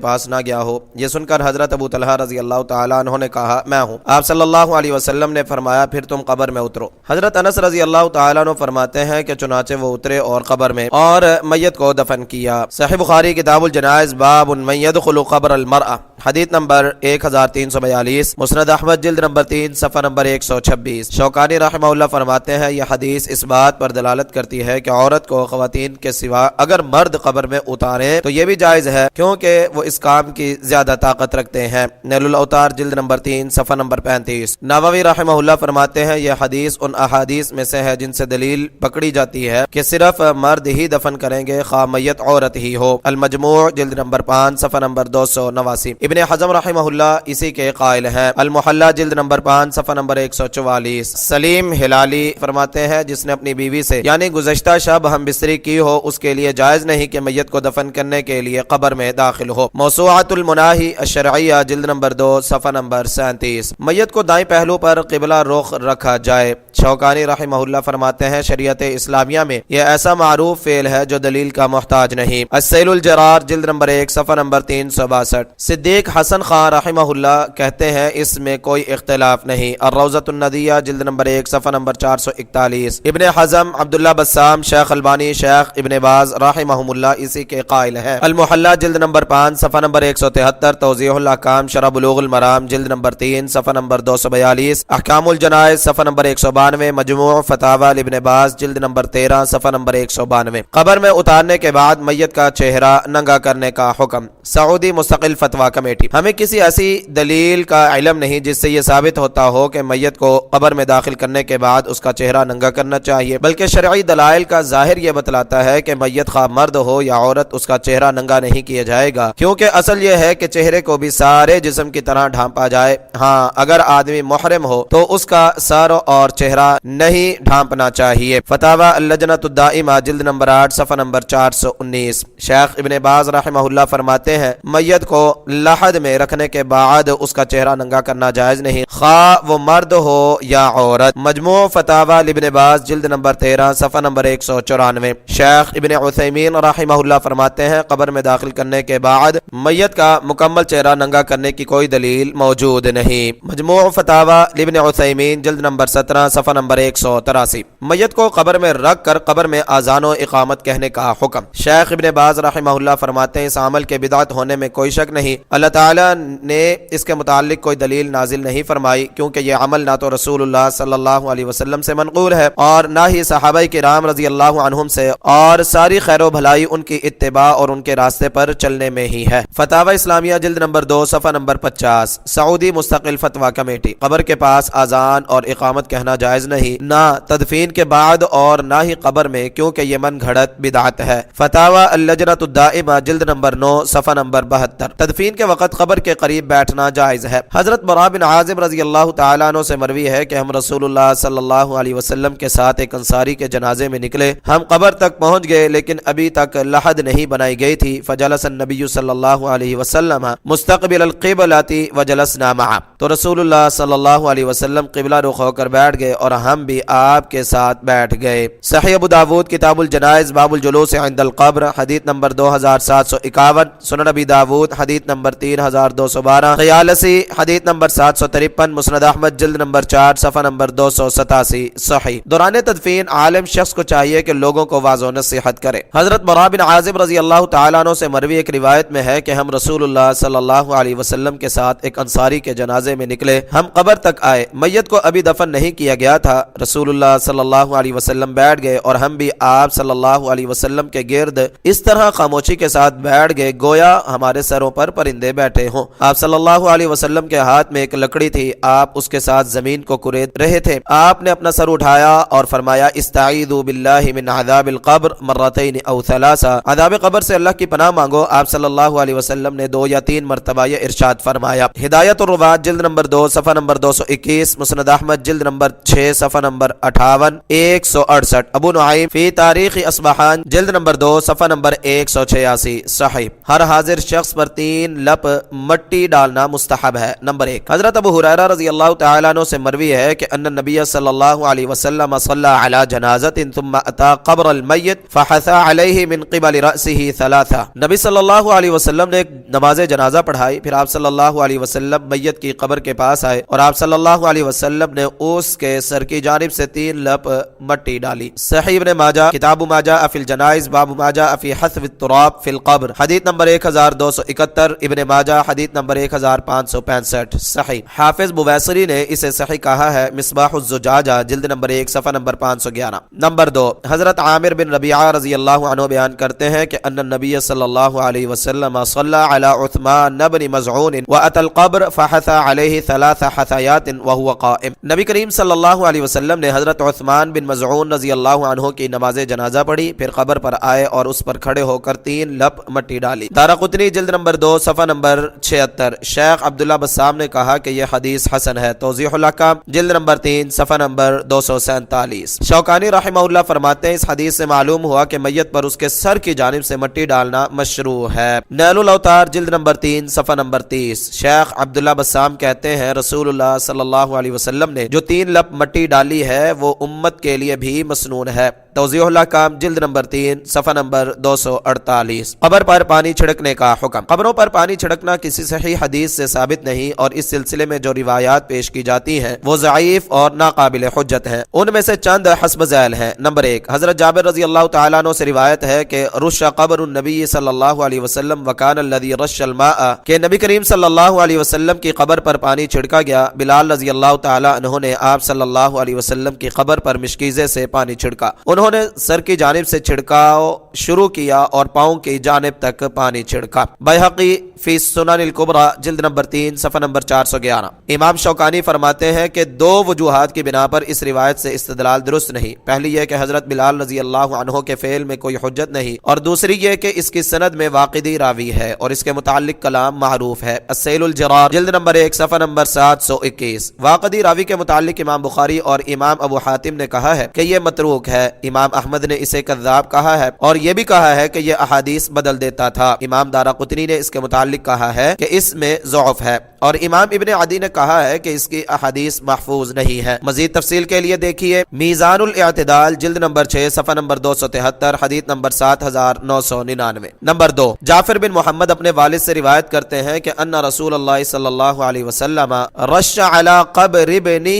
پاس نہ گیا ہو؟ یہ سن کر حضرت ابو طلحہ رضی اللہ تعالیٰ عنہ نے کہا میں ہوں۔ آپ صلی اللہ علیہ وسلم نے فرمایا پھر تم قبر میں اترو۔ حضرت انس رضی اللہ تعالیٰ عنہ فرماتے ہیں کہ چنانچہ وہ اترے اور قبر میں اور میت کو دفن کیا۔ صحیح بخاری کتاب الجنائز باب من يدخل قبر المرأة حدیث نمبر 1342، مسند احمد جلد نمبر 3 صفحہ نمبر 126۔ شوکانی رحمہ اللہ فرماتے ہیں یہ حدیث اس بات پر دلالت کرتی ہے کہ عورت کو خواتین کے سوا اگر مرد قبر میں اتاریں تو یہ بھی جائز ہے کیونکہ وہ اس کام کی زیادہ طاقت رکھتے ہیں۔ نیل الاوتار جلد نمبر 3 صفحہ نمبر 35۔ نووی رحمہ اللہ فرماتے ہیں یہ حدیث ان احادیث میں سے ہے جن سے دلیل پکڑی جاتی ہے کہ صرف مرد ہی دفن کریں گے خواہ میت عورت ہی ہو۔ المجموع جلد نمبر 5 صفحہ نمبر 289۔ ابن حزم رحمہ اللہ اسی کے قائل ہیں۔ المحلہ جلد نمبر 5 صفحہ نمبر 144۔ سلیم ہلالی فرماتے ہیں جس نے اپنی بیوی سے یعنی گزشتہ شب ہم بستری کی ہو اس کے لیے جائز نہیں کہ میت کو دفن کرنے کے لیے قبر میں داخل ہو۔ موسوعۃ المناہی الشرعیہ جلد نمبر 2 صفحہ نمبر 37۔ میت کو دائیں پہلو پر قبلہ رخ رکھا جائے۔ شوکانی رحمہ اللہ فرماتے ہیں شریعت اسلامیہ میں یہ ایسا معروف فعل ہے جو دلیل کا محتاج نہیں۔ السیل الجرار جلد نمبر 1 صفحہ نمبر 362۔ صدیق حسن خان رحمہ اللہ کہتے ہیں اس میں کوئی اختلاف نہیں۔ الروضۃ الندیہ جلد نمبر 1 صفحہ نمبر 441۔ ابن حزم، عبداللہ بسام، شیخ البانی، شیخ ابن باز رحمہم اللہ اسی کے قائل ہیں۔ المحلہ جلد نمبر 5 صفحہ نمبر 173۔ توضیح الاحکام شرح بلوغ المرام جلد نمبر 3 صفحہ نمبر 242۔ احکام الجنائز صفحہ نمبر 192۔ مجموع فتاوی ابن باز جلد نمبر 13 صفحہ نمبر 192۔ قبر میں اتارنے کے بعد میت کا چہرہ ننگا کرنے کا حکم۔ سعودی مستقل فتویٰ کمیٹی۔ ہمیں کسی ایسی دلیل کا علم نہیں جس سے یہ ثابت ہوتا ہو کہ میت کو قبر میں داخل کرنے کے بعد اس کا چہرہ ننگا کرنا چاہیے، بلکہ شرعی دلائل کا ظاہر یہ بتلاتا ہے کہ میت خواہ مرد ہو یا عورت اس کا چہرہ ننگا نہیں کیا جائے گا، کیونکہ اصل یہ ہے کہ چہرے کو بھی سارے جسم کی طرح ڈھانپا جائے۔ ہاں اگر آدمی محرم ہو تو اس کا سر اور چہرہ نہیں ڈھانپنا چاہیے۔ فتاوی اللجنۃ الدائمہ جلد نمبر 8 صفحہ نمبر 419۔ شیخ ابن باز رحمہ اللہ فرماتے ہیں میت کو لحد میں رکھنے کے بعد اس کا چہرہ ننگا کرنا جائز نہیں، خواہ وہ مرد ہو یا عورت۔ مجموع فتاوی ابن باز جلد نمبر 13 صفحہ نمبر 194۔ شیخ ابن عثیمین رحمہ اللہ فرماتے ہیں قبر میں داخل کرنے کے بعد میت کا مکمل چہرہ ننگا کرنے کی کوئی دلیل موجود نہیں۔ مجموع فتاوی ابن عثیمین جلد نمبر 17 صفحہ نمبر 183۔ میت کو قبر میں رکھ کر قبر میں اذان و اقامت کہنے کا حکم۔ شیخ ابن باز رحمہ اللہ فرماتے ہیں اس عمل کے بدعت ہونے میں کوئی شک نہیں، اللہ تعالیٰ نے اس کے متعلق کوئی دلیل نازل نہیں فرمائی، کیونکہ یہ عمل نہ تو رسول اللہ صلی اللہ علیہ وسلم سے منقول ہے اور نہ ہی صحابہ کرام رضی اللہ عنہم سے، اور ساری خیر و بھلائی ان کی اتباع اور ان کے راستے پر چلنے میں ہی ہے۔ فتاوی اسلامیہ جلد نمبر 2 صفحہ نمبر 50۔ سعودی مستقل فتویٰ کمیٹی۔ قبر کے پاس اذان اور اقامت کہنا جائز نہیں، نہ تدفین کے بعد اور نہ ہی قبر میں، کیونکہ یہ من گھڑت بدعت ہے۔ فتاوی اللجنۃ الدائمہ جلد نمبر 9 صفحہ نمبر 72۔ تدفین کے وقت قبر کے قریب بیٹھنا جائز ہے۔ حضرت براء بن عازب رضی اللہ تعالیٰ عنہ سے مروی ہے کہ ہم رسول اللہ صلی اللہ علیہ وسلم کے ساتھ ایک انصاری کے جنازے میں نکلے، ہم قبر تک پہنچ گئے لیکن ابھی تک لحد نہیں بنائی گئی تھی، فجلس النبی صلی اللہ علیہ وسلم مستقبل القبلۃ وجلسنا معه، تو رسول اللہ صلی اللہ علیہ وسلم قبلہ رخ ہو کر بیٹھ گئے اور ہم بھی آپ کے ساتھ بیٹھ گئے۔ صحیح ابو داود کتاب الجنائز باب الجلوس عند القبر حدیث نمبر 2751۔ سنن ابی داود حدیث نمبر 3212۔ قیالسی حدیث نمبر 753۔ مسند احمد جلد نمبر 4 صفحہ نمبر 287۔ صحیح۔ دوران تدفین عالم شخص کو چاہیے کہ لوگوں کو واعظ و نصیحت کرے۔ حضرت براء بن عازب رضی اللہ تعالیٰ عنہ سے مروی ایک روایت میں ہے کہ ہم رسول اللہ صلی اللہ علیہ وسلم کے ساتھ ایک انصاری کے جنازے میں نکلے، ہم قبر تک آئے، میت کو ابھی دفن نہیں کیا گیا گیا تھا رسول اللہ صلی اللہ علیہ وسلم بیٹھ گئے اور ہم بھی آپ صلی اللہ علیہ وسلم کے گرد اس طرح خاموشی کے ساتھ بیٹھ گئے گویا ہمارے سروں پر پرندے بیٹھے ہوں۔ آپ صلی اللہ علیہ وسلم کے ہاتھ میں ایک لکڑی تھی، آپ اس کے ساتھ زمین کو کورید رہے تھے۔ آپ نے اپنا سر اٹھایا اور فرمایا استعیذوا باللہ من عذاب القبر مرتين او ثلاثا، عذاب قبر سے اللہ کی پناہ مانگو۔ آپ صلی اللہ علیہ وسلم نے 2 یا 3 مرتبہ یہ ارشاد فرمایا۔ ہدایت الروات جلد نمبر 2 صفحہ نمبر 221، مسند احمد جلد نمبر 6 صفحہ نمبر 58 168، ابو نعیم فی تاریخ اصبہان جلد نمبر 2 صفحہ نمبر 186 صحیح۔ ہر حاضر شخص پر 3 لپ مٹی ڈالنا مستحب ہے۔ نمبر 1، حضرت ابو ہریرہ رضی اللہ تعالیٰ عنہ سے مروی ہے کہ ان النبی صلی اللہ علیہ وسلم صلی علی جنازۃ ثم اتى قبر المیت فحثى علیہ من قبل رأسه ثلاثا، نبی صلی اللہ علیہ وسلم نے نماز جنازہ پڑھائی، پھر آپ صلی اللہ علیہ وسلم میت کی قبر کے پاس آئے اور آپ صلی اللہ علیہ وسلم نے اس کے سر کی جانب سے 3 لپ مٹی ڈالی۔ صحیح ابن ماجہ کتاب ما جاء فی الجنائز باب ما جاء فی حثو التراب فی القبر، حدیث نمبر 1271، ابن ماجہ حدیث نمبر 1565 صحیح۔ حافظ بویسری نے اسے صحیح کہا ہے، مصباح الزجاجہ جلد نمبر 1 صفحہ نمبر 511۔ نمبر 2، حضرت عامر بن ربیعہ رضی اللہ عنہ بیان کرتے ہیں کہ ان النبی صلی اللہ علیہ وسلم صلی علی عثمان بن مزعون واتى القبر فحثى عليه 3 حثیات وهو قائم، نبی کریم صلی اللہ علیہ وسلم نے حضرت عثمان بن مزعون رضی اللہ عنہ کی نماز جنازہ پڑھی، پھر قبر پر آئے اور اس پر کھڑے ہو کر 3 لپ مٹی ڈالی۔ دارقطنی جلد نمبر 2 صفحہ نمبر 76۔ شیخ عبداللہ بسام نے کہا کہ یہ حدیث حسن ہے۔ توضیح الاحکام جلد نمبر 3 صفحہ نمبر 247۔ شوکانی رحمہ اللہ فرماتے ہیں اس حدیث سے معلوم ہوا کہ میت پر اس کے سر کی جانب سے مٹی ڈالنا مشروع ہے۔ نیل الاوتار جلد نمبر 3 صفحہ نمبر 30۔ شیخ عبداللہ بسام کہتے ہیں رسول اللہ صلی اللہ علیہ وسلم نے جو 3 لپ مٹی ڈالی ہے وہ امت کے لیے بھی مسنون ہے۔ توضیح الاحکام جلد نمبر 3 صفحہ نمبر 248۔ قبر پر پانی چھڑکنے کا حکم۔ قبروں پر پانی چھڑکنا کسی صحیح حدیث سے ثابت نہیں اور اس سلسلے میں جو روایات پیش کی جاتی ہیں وہ ضعیف اور ناقابل حجت ہیں۔ ان میں سے چند حسب ذیل ہیں۔ نمبر 1، حضرت جابر رضی اللہ تعالیٰ عنہ سے روایت ہے کہ رش قبر النبی صلی اللہ علیہ وسلم وکان الذی رش الماء، کہ نبی کریم صلی اللہ علیہ وسلم کی قبر پر پانی چھڑکا گیا۔ بلال رضی اللہ تعالیٰ عنہ نے آپ صلی اللہ علیہ وسلم کی قبر پر مشکیزے سے پانی چھڑکا، انہوں نے سر کی جانب سے چھڑکاؤ شروع کیا اور پاؤں کی جانب تک پانی چھڑکا۔ بیہقی فی سنن الکبریٰ جلد نمبر 3 صفحہ نمبر 411۔ امام شوکانی فرماتے ہیں کہ 2 وجوہات کی بنا پر اس روایت سے استدلال درست نہیں۔ پہلی یہ کہ حضرت بلال رضی اللہ عنہ کے فعل میں کوئی حجت نہیں، اور دوسری یہ کہ اس کی سند میں واقدی راوی ہے اور اس کے متعلق کلام معروف ہے۔ السیل الجرار جلد نمبر 1 صفحہ نمبر 721۔ واقدی راوی کے متعلق امام بخاری اور امام ابو حاتم نے کہا ہے کہ یہ متروک ہے، امام احمد نے اسے کذاب کہا ہے اور یہ بھی کہا ہے کہ یہ احادیث بدل دیتا تھا۔ امام دارقطنی نے اس کے متعلق کہا ہے کہ اس میں ضعف ہے اور امام ابن عدی نے کہا ہے کہ اس کی احادیث محفوظ نہیں ہے۔ مزید تفصیل کے لیے دیکھیے میزان الاعتدال جلد نمبر 6 صفحہ نمبر 273، حدیث نمبر 7999۔ نمبر 2، جعفر بن محمد اپنے والد سے روایت کرتے ہیں کہ ان رسول اللہ صلی اللہ علیہ وسلم رش علی قبر ابنہ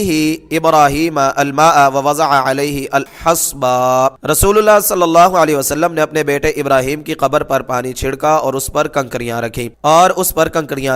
ابراہیم الماء ووضع علیہ الحصبہ، رسول اللہ صلی اللہ علیہ وسلم نے اپنے بیٹے ابراہیم کی قبر پر پانی چھڑکا اور اس پر کنکریاں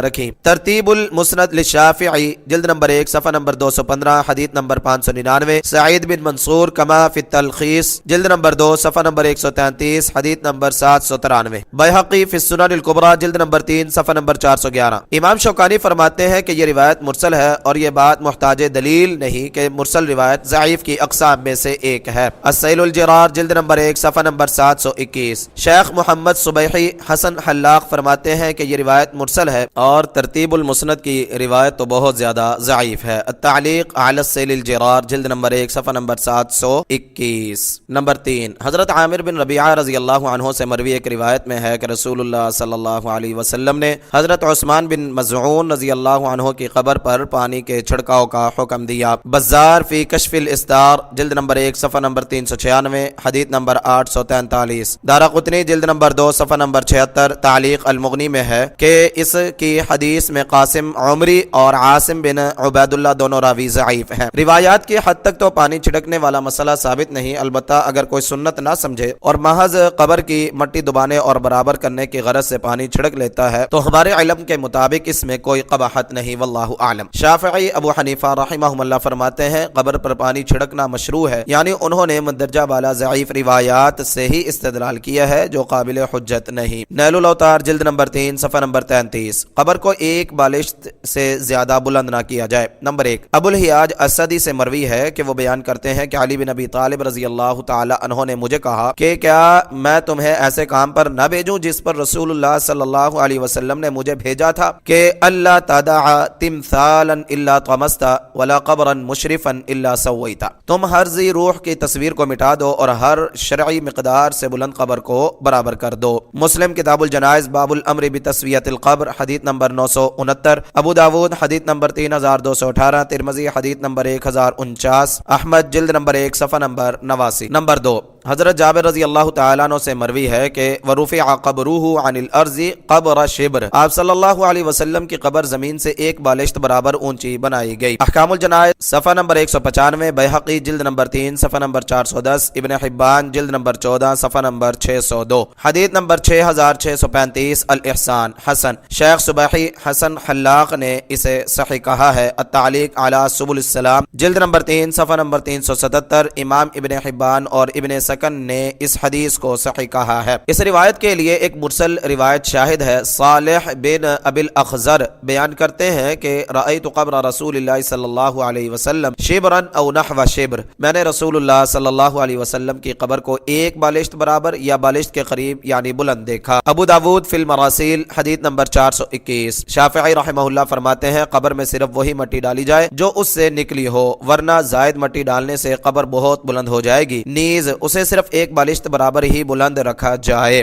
رکھیں۔ ترتیب المسند للشافعی جلد نمبر 1 صفحہ نمبر 215، حدیث نمبر 599۔ سعید بن منصور کما فی التلخیص جلد نمبر 2 صفحہ نمبر 133، حدیث نمبر 793۔ بیہقی فی السنن الکبریٰ جلد نمبر 3 صفحہ نمبر 411۔ امام شوکانی فرماتے ہیں کہ یہ روایت مرسل ہے اور یہ بات محتاج دلیل نہیں کہ مرسل روایت ضعیف کی اقسام میں سے ایک ہے۔ السیل الجرار جلد نمبر 1 صفحہ نمبر 721۔ شیخ محمد صبیحی حسن حلاق فرماتے ہیں کہ یہ روایت مرسل ہے اور ترتیب المسند کی روایت تو بہت زیادہ ضعیف ہے۔ التعلیق علی السیل الجرار جلد نمبر 1 صفحہ نمبر 721۔ نمبر 3، حضرت عامر بن ربیعہ رضی اللہ عنہ سے مروی ایک روایت میں ہے کہ رسول اللہ صلی اللہ علیہ وسلم نے حضرت عثمان بن مزعون رضی اللہ عنہ کی قبر پر پانی کے چھڑکاؤ کا حکم دیا۔ بزار فی کشف الاستار جلد نمبر 1 صفحہ نمبر 396، حدیث نمبر 843۔ دارقطنی جلد نمبر 2 صفحہ نمبر 76، تعلیق المغنی میں ہے کہ اس کی حدیث میں قاسم عمری اور عاصم بن عبید اللہ دونوں راوی ضعیف ہیں۔ روایات کی حد تک تو پانی چھڑکنے والا مسئلہ ثابت نہیں، البتہ اگر کوئی سنت نہ سمجھے اور محض قبر کی مٹی دبانے اور برابر کرنے کی غرض سے پانی چھڑک لیتا ہے تو ہمارے علم کے مطابق اس میں کوئی قباحت نہیں، واللہ اعلم۔ شافعی ابو حنیفہ رحمہم اللہ فرماتے فرماتے ہیں قبر پر پانی چھڑکنا مشروع ہے، یعنی انہوں نے مندرجہ بالا ضعیف روایات سے ہی استدلال کیا ہے جو قابل حجت نہیں۔ نیل الاوتار جلد نمبر 3 صفحہ نمبر 33۔ قبر کو ایک بالشت سے زیادہ بلند نہ کیا جائے۔ نمبر 1، ابو الحیاج اسدی سے مروی ہے کہ وہ بیان کرتے ہیں کہ علی بن ابی طالب رضی اللہ تعالی عنہ نے مجھے کہا کہ کیا میں تمہیں ایسے کام پر نہ بھیجوں جس پر رسول اللہ صلی اللہ علیہ وسلم نے مجھے بھیجا تھا کہ اللہ تدع تمثالا الا طمست ولا قبرا مشرفا الا سویت، تم ہر ذی روح کی تصویر کو مٹا دو اور ہر شرعی مقدار سے بلند قبر کو برابر کر دو۔ مسلم کتاب الجنائز باب الامر بتسویۃ القبر حدیث نمبر 969، ابو داود حدیث نمبر 3218، ترمذی حدیث نمبر 1049، احمد جلد نمبر 1 صفحہ نمبر 89۔ نمبر 2، حضرت جابر رضی اللہ تعالیٰ عنہ سے مروی ہے کہ ورفع قبرہ عن الارض قبر شبر، آپ صلی اللہ علیہ وسلم کی قبر زمین سے ایک بالشت برابر اونچی بنائی گئی۔ احکام الجنائز صفحہ نمبر 195، بیہقی جلد نمبر 3 صفحہ نمبر 410، ابن حبان جلد نمبر 14 صفحہ نمبر 602، حدیث نمبر 6635، الاحسان حسن، شیخ صباحی حسن حلاق نے اسے صحیح کہا ہے۔ التعلیق علی سبل السلام جلد نمبر 3 صفحہ نمبر 377، امام ابن حبان اور ابن سکن نے اس حدیث کو صحیح کہا ہے۔ اس روایت کے لیے ایک مرسل روایت شاہد ہے۔ صالح بن ابی الاخضر بیان کرتے ہیں کہ رأیت قبر رسول اللہ صلی اللہ علیہ وسلم شبرا او نحو شبر، میں نے رسول اللہ صلی اللہ علیہ وسلم کی قبر کو ایک بالشت برابر یا بالشت کے قریب یعنی بلند دیکھا۔ ابو داود فی المراسیل حدیث نمبر 421۔ شافعی رحمہ اللہ فرماتے ہیں قبر میں صرف وہی مٹی ڈالی جائے جو اس سے نکلی ہو، ورنہ زائد مٹی ڈالنے سے قبر بہت بلند ہو جائے گی، نیز اسے صرف ایک بالشت برابر ہی بلند رکھا جائے۔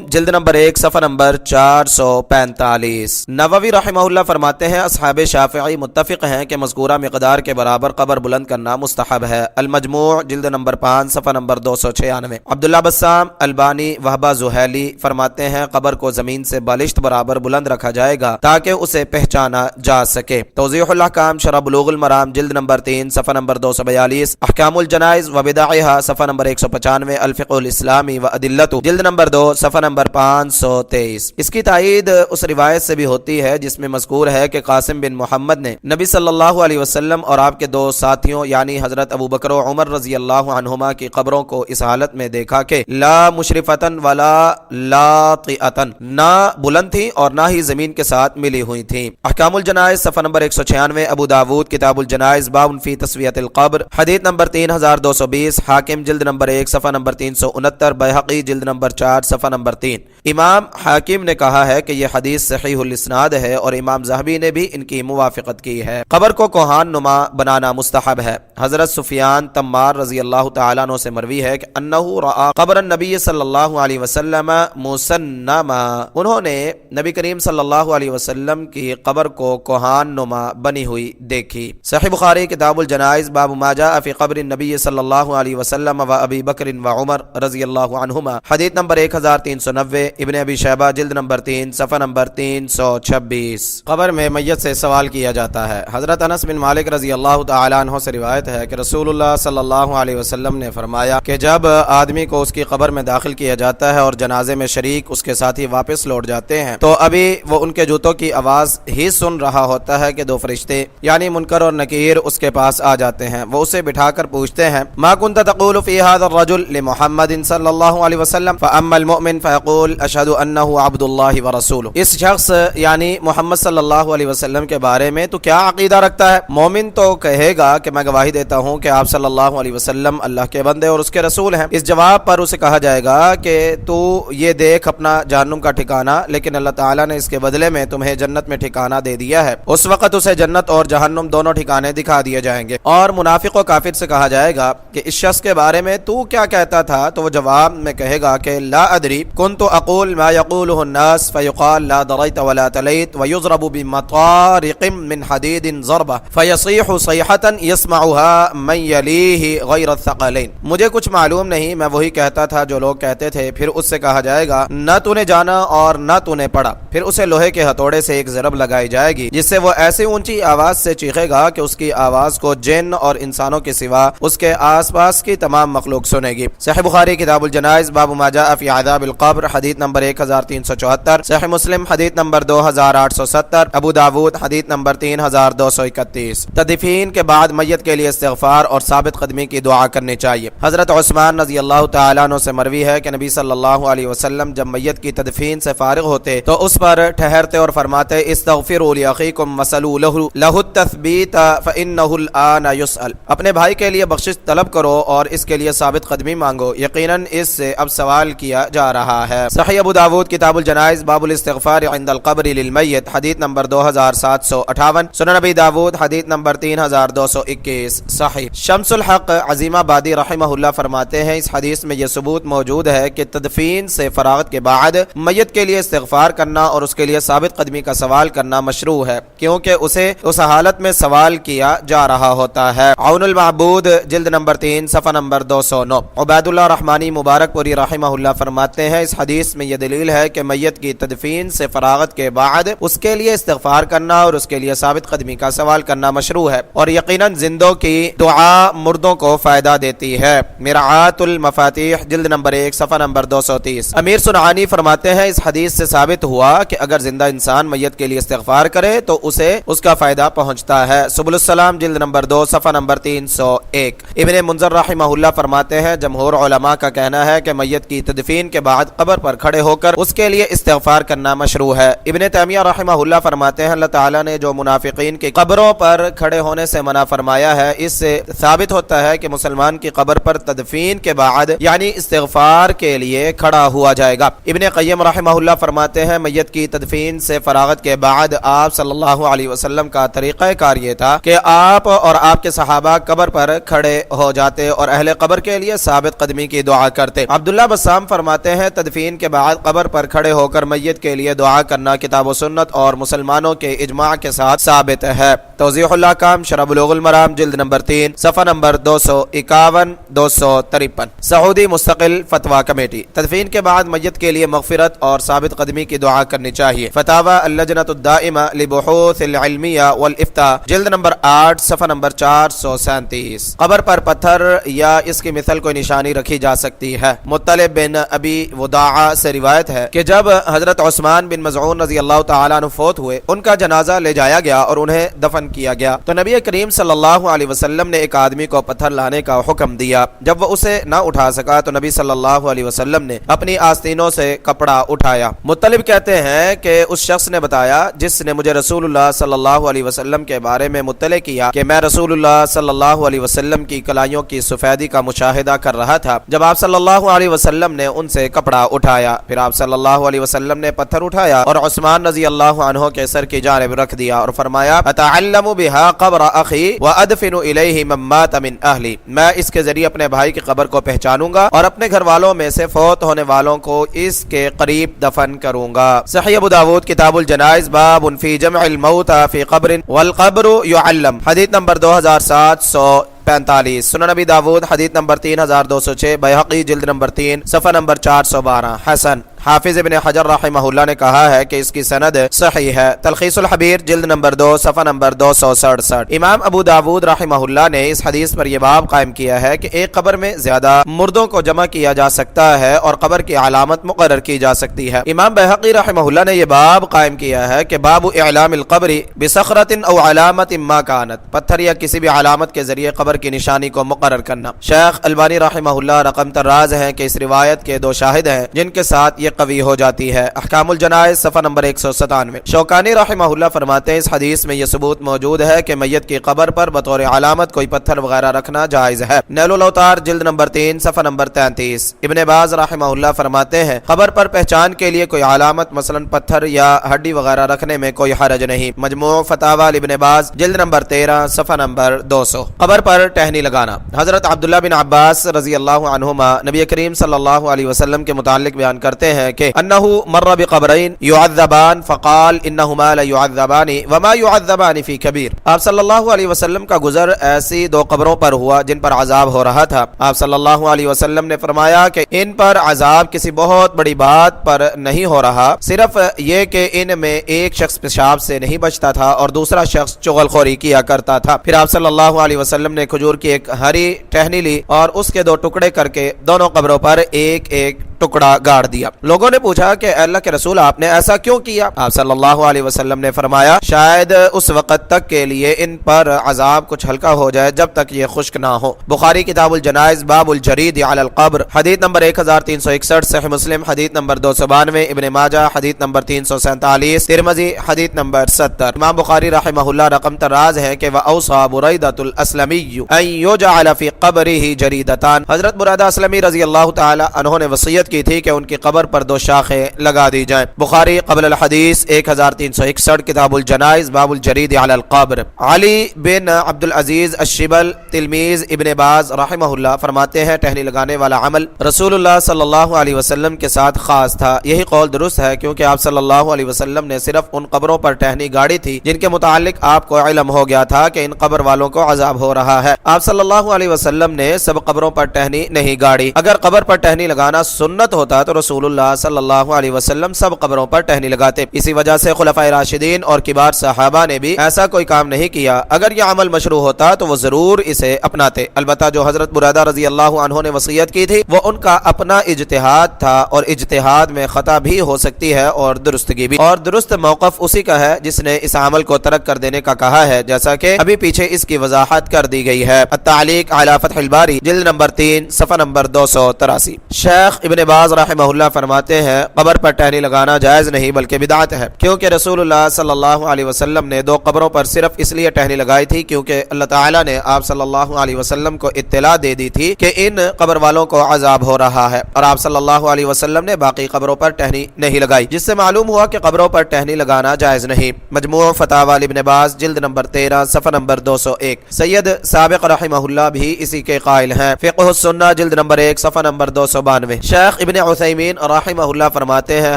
جلد نمبر 1 صفحہ نمبر 445۔ نووی رحمہ اللہ فرماتے ہیں اصحاب شافعی متفق ہیں کہ مذکورہ مقدار کے برابر قبر بلند کرنا مستحب ہے۔ المجموع جلد نمبر 5 صفحہ نمبر 296۔ عبداللہ بسام البانی وہبہ زہیلی فرماتے ہیں قبر کو زمین سے بالشت برابر بلند رکھا جائے گا تاکہ اسے پہچانا جا سکے۔ توضیح الاحکام شرح بلوغ المرام جلد نمبر 3 صفحہ نمبر 242، احکام الجنائز و بدعها صفحہ نمبر 195، الفقہ الاسلامی و ادلتہ جلد نمبر 2 صفحہ نمبر 523۔ اس کی تائید اس روایت سے بھی ہوتی ہے جس میں مذکور ہے کہ قاسم بن محمد نے نبی صلی اللہ علیہ وسلم اور آپ کے دو ساتھیوں یعنی حضرت ابو بکر و عمر رضی اللہ عنہما کی قبروں کو اس حالت میں دیکھا کہ لا مشرفتن ولا لاطئتن، نہ بلند تھی اور نہ ہی زمین کے ساتھ ملی ہوئی تھیں۔ احکام الجنائز صفحہ نمبر 196، ابو داود کتاب الجنائز باب فی تسویۃ القبر حدیث نمبر 3220، حاکم جلد نمبر 1 صفحہ نمبر 369، بیہقی جلد نمبر 4 صفحہ نمبر 3۔ امام حاکم نے کہا ہے کہ یہ حدیث صحیح الاسناد ہے اور امام ذہبی نے بھی ان کی موافقت کی ہے۔ قبر کو کوہان نما بنانا مستحب ہے۔ حضرت سفیان تمار رضی اللہ تعالیٰ عنہ سے مروی ہے کہ انہ رأى قبر النبی صلی اللہ علیہ وسلم مسنما، انہوں نے نبی کریم صلی اللہ علیہ وسلم کی قبر کو کوہان نما بنی ہوئی دیکھی۔ صحیح بخاری کتاب الجنائز باب ما جاء فی قبر النبی صلی اللہ علیہ وسلم و ابی بکر و عمر رضی اللہ عنہما حدیث نمبر 1390، ابن ابی شیبہ جلد نمبر 3 صفحہ نمبر 326۔ قبر میں میت سے سوال کیا جاتا ہے۔ حضرت انس بن مالک رضی اللہ تعالیٰ عنہ سے روایت ہے کہ رسول اللہ صلی اللہ علیہ وسلم نے فرمایا کہ جب آدمی کو اس کی قبر میں داخل کیا جاتا ہے اور جنازے میں شریک اس کے ساتھی واپس لوٹ جاتے ہیں تو ابھی وہ ان کے جوتوں کی آواز ہی سن رہا ہوتا ہے کہ دو فرشتے یعنی منکر اور نکیر اس کے پاس آ جاتے ہیں۔ وہ اسے بٹھا کر پوچھتے ہیں ما كنت تقول في هذا الرجل لمحمد صلی اللہ علیہ وسلم فاما المؤمن فيقول اشهد انه عبد الله ورسوله، اس شخص یعنی محمد صلی اللہ علیہ وسلم کے بارے میں تو کیا عقیدہ رکھتا ہے؟ مومن تو کہے گا کہ میں گواہی دیتا ہوں کہ آپ صلی اللہ علیہ وسلم اللہ کے بندے اور اس کے رسول ہیں۔ اس جواب پر اسے کہا جائے گا کہ تو یہ دیکھ اپنا جہنم کا ٹھکانہ، لیکن اللہ تعالیٰ نے اس کے بدلے میں تمہیں جنت میں ٹھکانہ دے دیا ہے۔ اس وقت اسے جنت اور جہنم دونوں ٹھکانے دکھا دیے جائیں گے۔ اور منافق و کافر سے کہا جائے گا کہ اس شخص کے بارے میں تو کیا کہتا تھا؟ تو وہ جواب میں کہے گا کہ لا ادری كنت اقول ما يقوله الناس فيقال لا دريت ولا تليت ويضرب بمطارق من حديد ضربه فيصيح صيحة يسمعها من يليه غير الثقلين، مجھے کچھ معلوم نہیں، میں وہی کہتا تھا جو لوگ کہتے تھے۔ پھر اس سے کہا جائے گا نہ تو نے جانا اور نہ تو نے پڑھا، پھر اسے لوہے کے ہتھوڑے سے ایک ضرب لگائی جائے گی جس سے وہ ایسی اونچی آواز سے چیخے گا کہ اس کی آواز کو جن اور انسانوں کے سوا اس کے آس پاس کی تمام مخلوق سنے۔ سنے گی۔ صحیح بخاری کتاب الجنائز باب ما جاء فی عذاب القبر حدیث نمبر 1374، صحیح مسلم حدیث نمبر 2870، ابو داود حدیث نمبر 3231۔ تدفین کے بعد میت کے لیے استغفار اور ثابت قدمی کی دعا کرنی چاہیے۔ حضرت عثمان رضی اللہ تعالیٰ عنہ سے مروی ہے کہ نبی صلی اللہ علیہ وسلم جب میت کی تدفین سے فارغ ہوتے تو اس پر ٹھہرتے اور فرماتے استغفروا لاخیکم وصلوا لہ التثبیت فانہ الآن یسأل، اپنے بھائی کے لیے بخشش طلب کرو اور اس کے لیے ثابت قدمی مانگو، یقیناً اس سے اب سوال کیا جا رہا ہے۔ صحیح ابو داود کتاب الجنائز باب الاستغفار عند القبر للمیت حدیث نمبر 2758، سنن نبی داود حدیث نمبر 3221۔ صحیح شمس الحق عظیم آبادی رحمہ اللہ فرماتے ہیں اس حدیث میں یہ ثبوت موجود ہے کہ تدفین سے فراغت کے بعد میت کے لیے استغفار کرنا اور اس کے لیے ثابت قدمی کا سوال کرنا مشروع ہے، کیونکہ اسے اس حالت میں سوال کیا جا رہا ہوتا ہے۔ عون المعبود جلد نمبر 3 صفحہ نمبر 209۔ عبید اللہ رحمانی مبارک پوری رحمہ اللہ فرماتے ہیں اس حدیث میں یہ دلیل ہے کہ میت کی تدفین سے فراغت کے بعد اس کے لیے استغفار کرنا اور اس کے لیے ثابت قدمی کا سوال کرنا مشروع ہے، اور یقیناً زندوں کی دعا مردوں کو فائدہ دیتی ہے۔ مرعات المفاتیح جلد نمبر 1 صفحہ نمبر 230۔ امیر صنعانی فرماتے ہیں اس حدیث سے ثابت ہوا کہ اگر زندہ انسان میت کے لیے استغفار کرے تو اسے اس کا فائدہ پہنچتا ہے۔ سبل السلام جلد نمبر 2 صفحہ نمبر 301۔ ابن منذر رحمہ اللہ فرماتے ہیں جمہور علماء کا کہنا ہے کہ میت کی تدفین کے بعد قبر پر کھڑے ہو کر اس کے لیے استغفار کرنا مشروع ہے۔ ابن تیمیہ رحمہ اللہ فرماتے ہیں اللہ تعالیٰ نے جو منافقین کی قبروں پر کھڑے ہونے سے منع فرمایا ہے اس سے ثابت ہوتا ہے کہ مسلمان کی قبر پر تدفین کے بعد یعنی استغفار کے لیے کھڑا ہوا جائے گا۔ ابن قیم رحمہ اللہ فرماتے ہیں میت کی تدفین سے فراغت کے بعد آپ صلی اللہ علیہ وسلم کا طریقہ کار یہ تھا کہ آپ اور آپ کے صحابہ قبر پر کھڑے ہو جاتے اور اہل قبر کے لیے ثابت قدمی کی دعا کرتے۔ عبداللہ بسام فرماتے ہیں تدفین کے بعد قبر پر کھڑے ہو کر میت کے لیے دعا کرنا کتاب و سنت اور مسلمانوں کے اجماع کے ساتھ ثابت ہے۔ توضیح الاحکام شرح بلوغ المرام جلد نمبر 3 صفحہ نمبر 251 253۔ سعودی مستقل فتویٰ کمیٹی تدفین کے بعد میت کے لیے مغفرت اور ثابت قدمی کی دعا کرنی چاہیے۔ فتاوی اللجنۃ الدائمہ لبحوث العلمیہ والافتاء جلد نمبر 8 صفحہ نمبر 437۔ قبر پر پتھر یا اس کی مثل کوئی نشانی رکھی جا سکتی ہے۔ مطلب بن ابی وداعہ سے روایت ہے کہ جب حضرت عثمان بن مظعون رضی اللہ تعالیٰ عنہ فوت ہوئے ان کا جنازہ لے جایا گیا اور انہیں دفن کیا گیا تو نبی کریم صلی اللہ علیہ وسلم نے ایک آدمی کو پتھر لانے کا حکم دیا۔ جب وہ اسے نہ اٹھا سکا تو نبی صلی اللہ علیہ وسلم نے اپنی آستینوں سے کپڑا اٹھایا۔ مطلب کہتے ہیں کہ اس شخص نے بتایا جس نے مجھے رسول اللہ صلی اللہ علیہ وسلم کے بارے میں مطلع کیا کہ میں رسول اللہ صلی اللہ علیہ وسلم کی کلائیوں کی سفیدی کا مشاہدہ کر رہا تھا جب آپ صلی اللہ علیہ وسلم نے ان سے کپڑا اٹھایا، پھر آپ صلی اللہ علیہ وسلم نے پتھر اٹھایا اور عثمان رضی اللہ عنہ کے سر کی جانب رکھ دیا اور فرمایا اتعلم بها قبر اخی وادفن الیہ من مات من اہلی، میں اس کے ذریعے اپنے بھائی کی قبر کو پہچانوں گا اور اپنے گھر والوں میں سے فوت ہونے والوں کو اس کے قریب دفن کروں گا۔ صحیح ابو داود کتاب الجنائز باب فی جمع الموتى فی قبر والقبر يعلم حدیث نمبر 2745۔ سنن نبی داود حدیث نمبر 3206، بیہقی جلد نمبر 3 صفحہ نمبر 412۔ حسن حافظ ابن حجر رحمہ اللہ نے کہا ہے کہ اس کی سند صحیح ہے۔ تلخیص الحبیر جلد نمبر 2 صفحہ نمبر 267۔ امام ابو داود رحمہ اللہ نے اس حدیث پر یہ باب قائم کیا ہے کہ ایک قبر میں زیادہ مردوں کو جمع کیا جا سکتا ہے اور قبر کی علامت مقرر کی جا سکتی ہے۔ امام بیہقی رحمہ اللہ نے یہ باب قائم کیا ہے کہ باب اعلام القبر بصخرۃ او علامت ما کانت، پتھر یا کسی بھی علامت کے ذریعے قبر کی نشانی کو مقرر کرنا۔ شیخ البانی رحمہ اللہ رقم طراز ہیں کہ اس روایت کے 2 شاہد ہیں جن کے ساتھ یہ قوی ہو جاتی ہے۔ احکام الجنائز صفحہ نمبر 197۔ شوکانی رحمہ اللہ فرماتے ہیں اس حدیث میں یہ ثبوت موجود ہے کہ میت کی قبر پر بطور علامت کوئی پتھر وغیرہ رکھنا جائز ہے۔ نیل الاوتار جلد نمبر 3 صفحہ نمبر 33۔ ابن باز رحمہ اللہ فرماتے ہیں قبر پر پہچان کے لیے کوئی علامت مثلا پتھر یا ہڈی وغیرہ رکھنے میں کوئی حرج نہیں۔ مجموع فتاوی ابن باز جلد نمبر 13 صفحہ نمبر 200۔ قبر پر ٹہنی لگانا حضرت عبداللہ بن عباس رضی اللہ عنہما نبی کریم صلی اللہ علیہ وسلم کے متعلق بیان کرتے ہیں ہیں کہ انہو مر بقبرین یعذبان فقال انہما لیعذبان وما یعذبان فی کبیر. آپ صلی اللہ علیہ وسلم کا گزر ایسی دو قبروں پر ہوا جن پر عذاب ہو رہا تھا. آپ صلی اللہ علیہ وسلم نے فرمایا کہ ان پر عذاب کسی بہت بڑی بات پر نہیں ہو رہا، صرف یہ کہ ان میں ایک شخص پیشاب سے نہیں بچتا تھا اور دوسرا شخص چغل خوری کیا کرتا تھا. پھر آپ صلی اللہ علیہ وسلم نے کھجور کی ایک ہری ٹہنی لی اور اس کے دو ٹکڑے کر کے دونوں قبروں پر ایک ایک ٹکڑا گاڑ دیا. لوگوں نے پوچھا کہ اللہ کے رسول آپ نے ایسا کیوں کیا؟ آپ صلی اللہ علیہ وسلم نے فرمایا شاید اس وقت تک کے لیے ان پر عذاب کچھ ہلکا ہو جائے جب تک یہ خشک نہ ہو. بخاری کتاب الجنائز باب الجرید علی القبر حدیث نمبر 1361، صحیح مسلم حدیث نمبر 292، ابن ماجہ حدیث نمبر 347، ترمذی حدیث نمبر 70. امام بخاری رحمہ اللہ رقم تراز ہے کہ وَأَوْصَى بُرَيْدَةُ الْأَسْلَمِيُّ أَن يُجْعَلَ فِي قَبْرِهِ جَرِيدَتان. حضرت بریدہ اسلمی رضی اللہ تعالی عنہ نے وصیت کی تھی کہ ان کی قبر پر دو شاخیں لگا دی جائیں. بخاری قبل الحدیث 1361، کتاب الجنائز باب الجرید علی القبر. علی بن عبد العزیز الشبل تلمیذ ابن باز رحمہ اللہ فرماتے ہیں ٹہنی لگانے والا عمل رسول اللہ صلی اللہ علیہ وسلم کے ساتھ خاص تھا. یہی قول درست ہے کیونکہ آپ صلی اللہ علیہ وسلم نے صرف ان قبروں پر ٹہنی گاڑی تھی جن کے متعلق آپ کو علم ہو گیا تھا کہ ان قبر والوں کو عذاب ہو رہا ہے. آپ صلی اللہ علیہ وسلم نے سب قبروں پر ٹہنی نہیں گاڑی. اگر قبر پر ٹہنی لگانا سنت ہوتا تو رسول اللہ صلی اللہ علیہ وسلم سب قبروں پر ٹہنی لگاتے. اسی وجہ سے خلفائے راشدین اور کبار صحابہ نے بھی ایسا کوئی کام نہیں کیا. اگر یہ عمل مشروع ہوتا تو وہ ضرور اسے اپناتے. البتہ جو حضرت بریدہ رضی اللہ عنہ نے وصیت کی تھی وہ ان کا اپنا اجتہاد تھا اور اجتہاد میں خطا بھی ہو سکتی ہے اور درستگی بھی. اور درست موقف اسی کا ہے جس نے اس عمل کو ترک کر دینے کا کہا ہے، جیسا کہ ابھی پیچھے اس کی وضاحت کر دی گئی ہے. التعلیق علی فتح الباری جلد نمبر 3 صفحہ نمبر 283. شیخ ابن باز رحمہ اللہ فرماتے ہیں قبر پر ٹہنی لگانا جائز نہیں بلکہ بدعت ہے، کیونکہ رسول اللہ صلی اللہ علیہ وسلم نے دو قبروں پر صرف اس لیے ٹہنی لگائی تھی کیونکہ اللہ تعالیٰ نے آپ صلی اللہ علیہ وسلم کو اطلاع دے دی تھی کہ ان قبر والوں کو عذاب ہو رہا ہے، اور آپ صلی اللہ علیہ وسلم نے باقی قبروں پر ٹہنی نہیں لگائی، جس سے معلوم ہوا کہ قبروں پر ٹہنی لگانا جائز نہیں. مجموع فتاوی ابن باز جلد نمبر 13 صفحہ نمبر 201. سید سابق رحمہ اللہ بھی اسی کے قائل ہیں. فقہ السنہ جلد نمبر 1 صفحہ نمبر 292. شیخ ابن عثیمین رحمہ اللہ فرماتے ہیں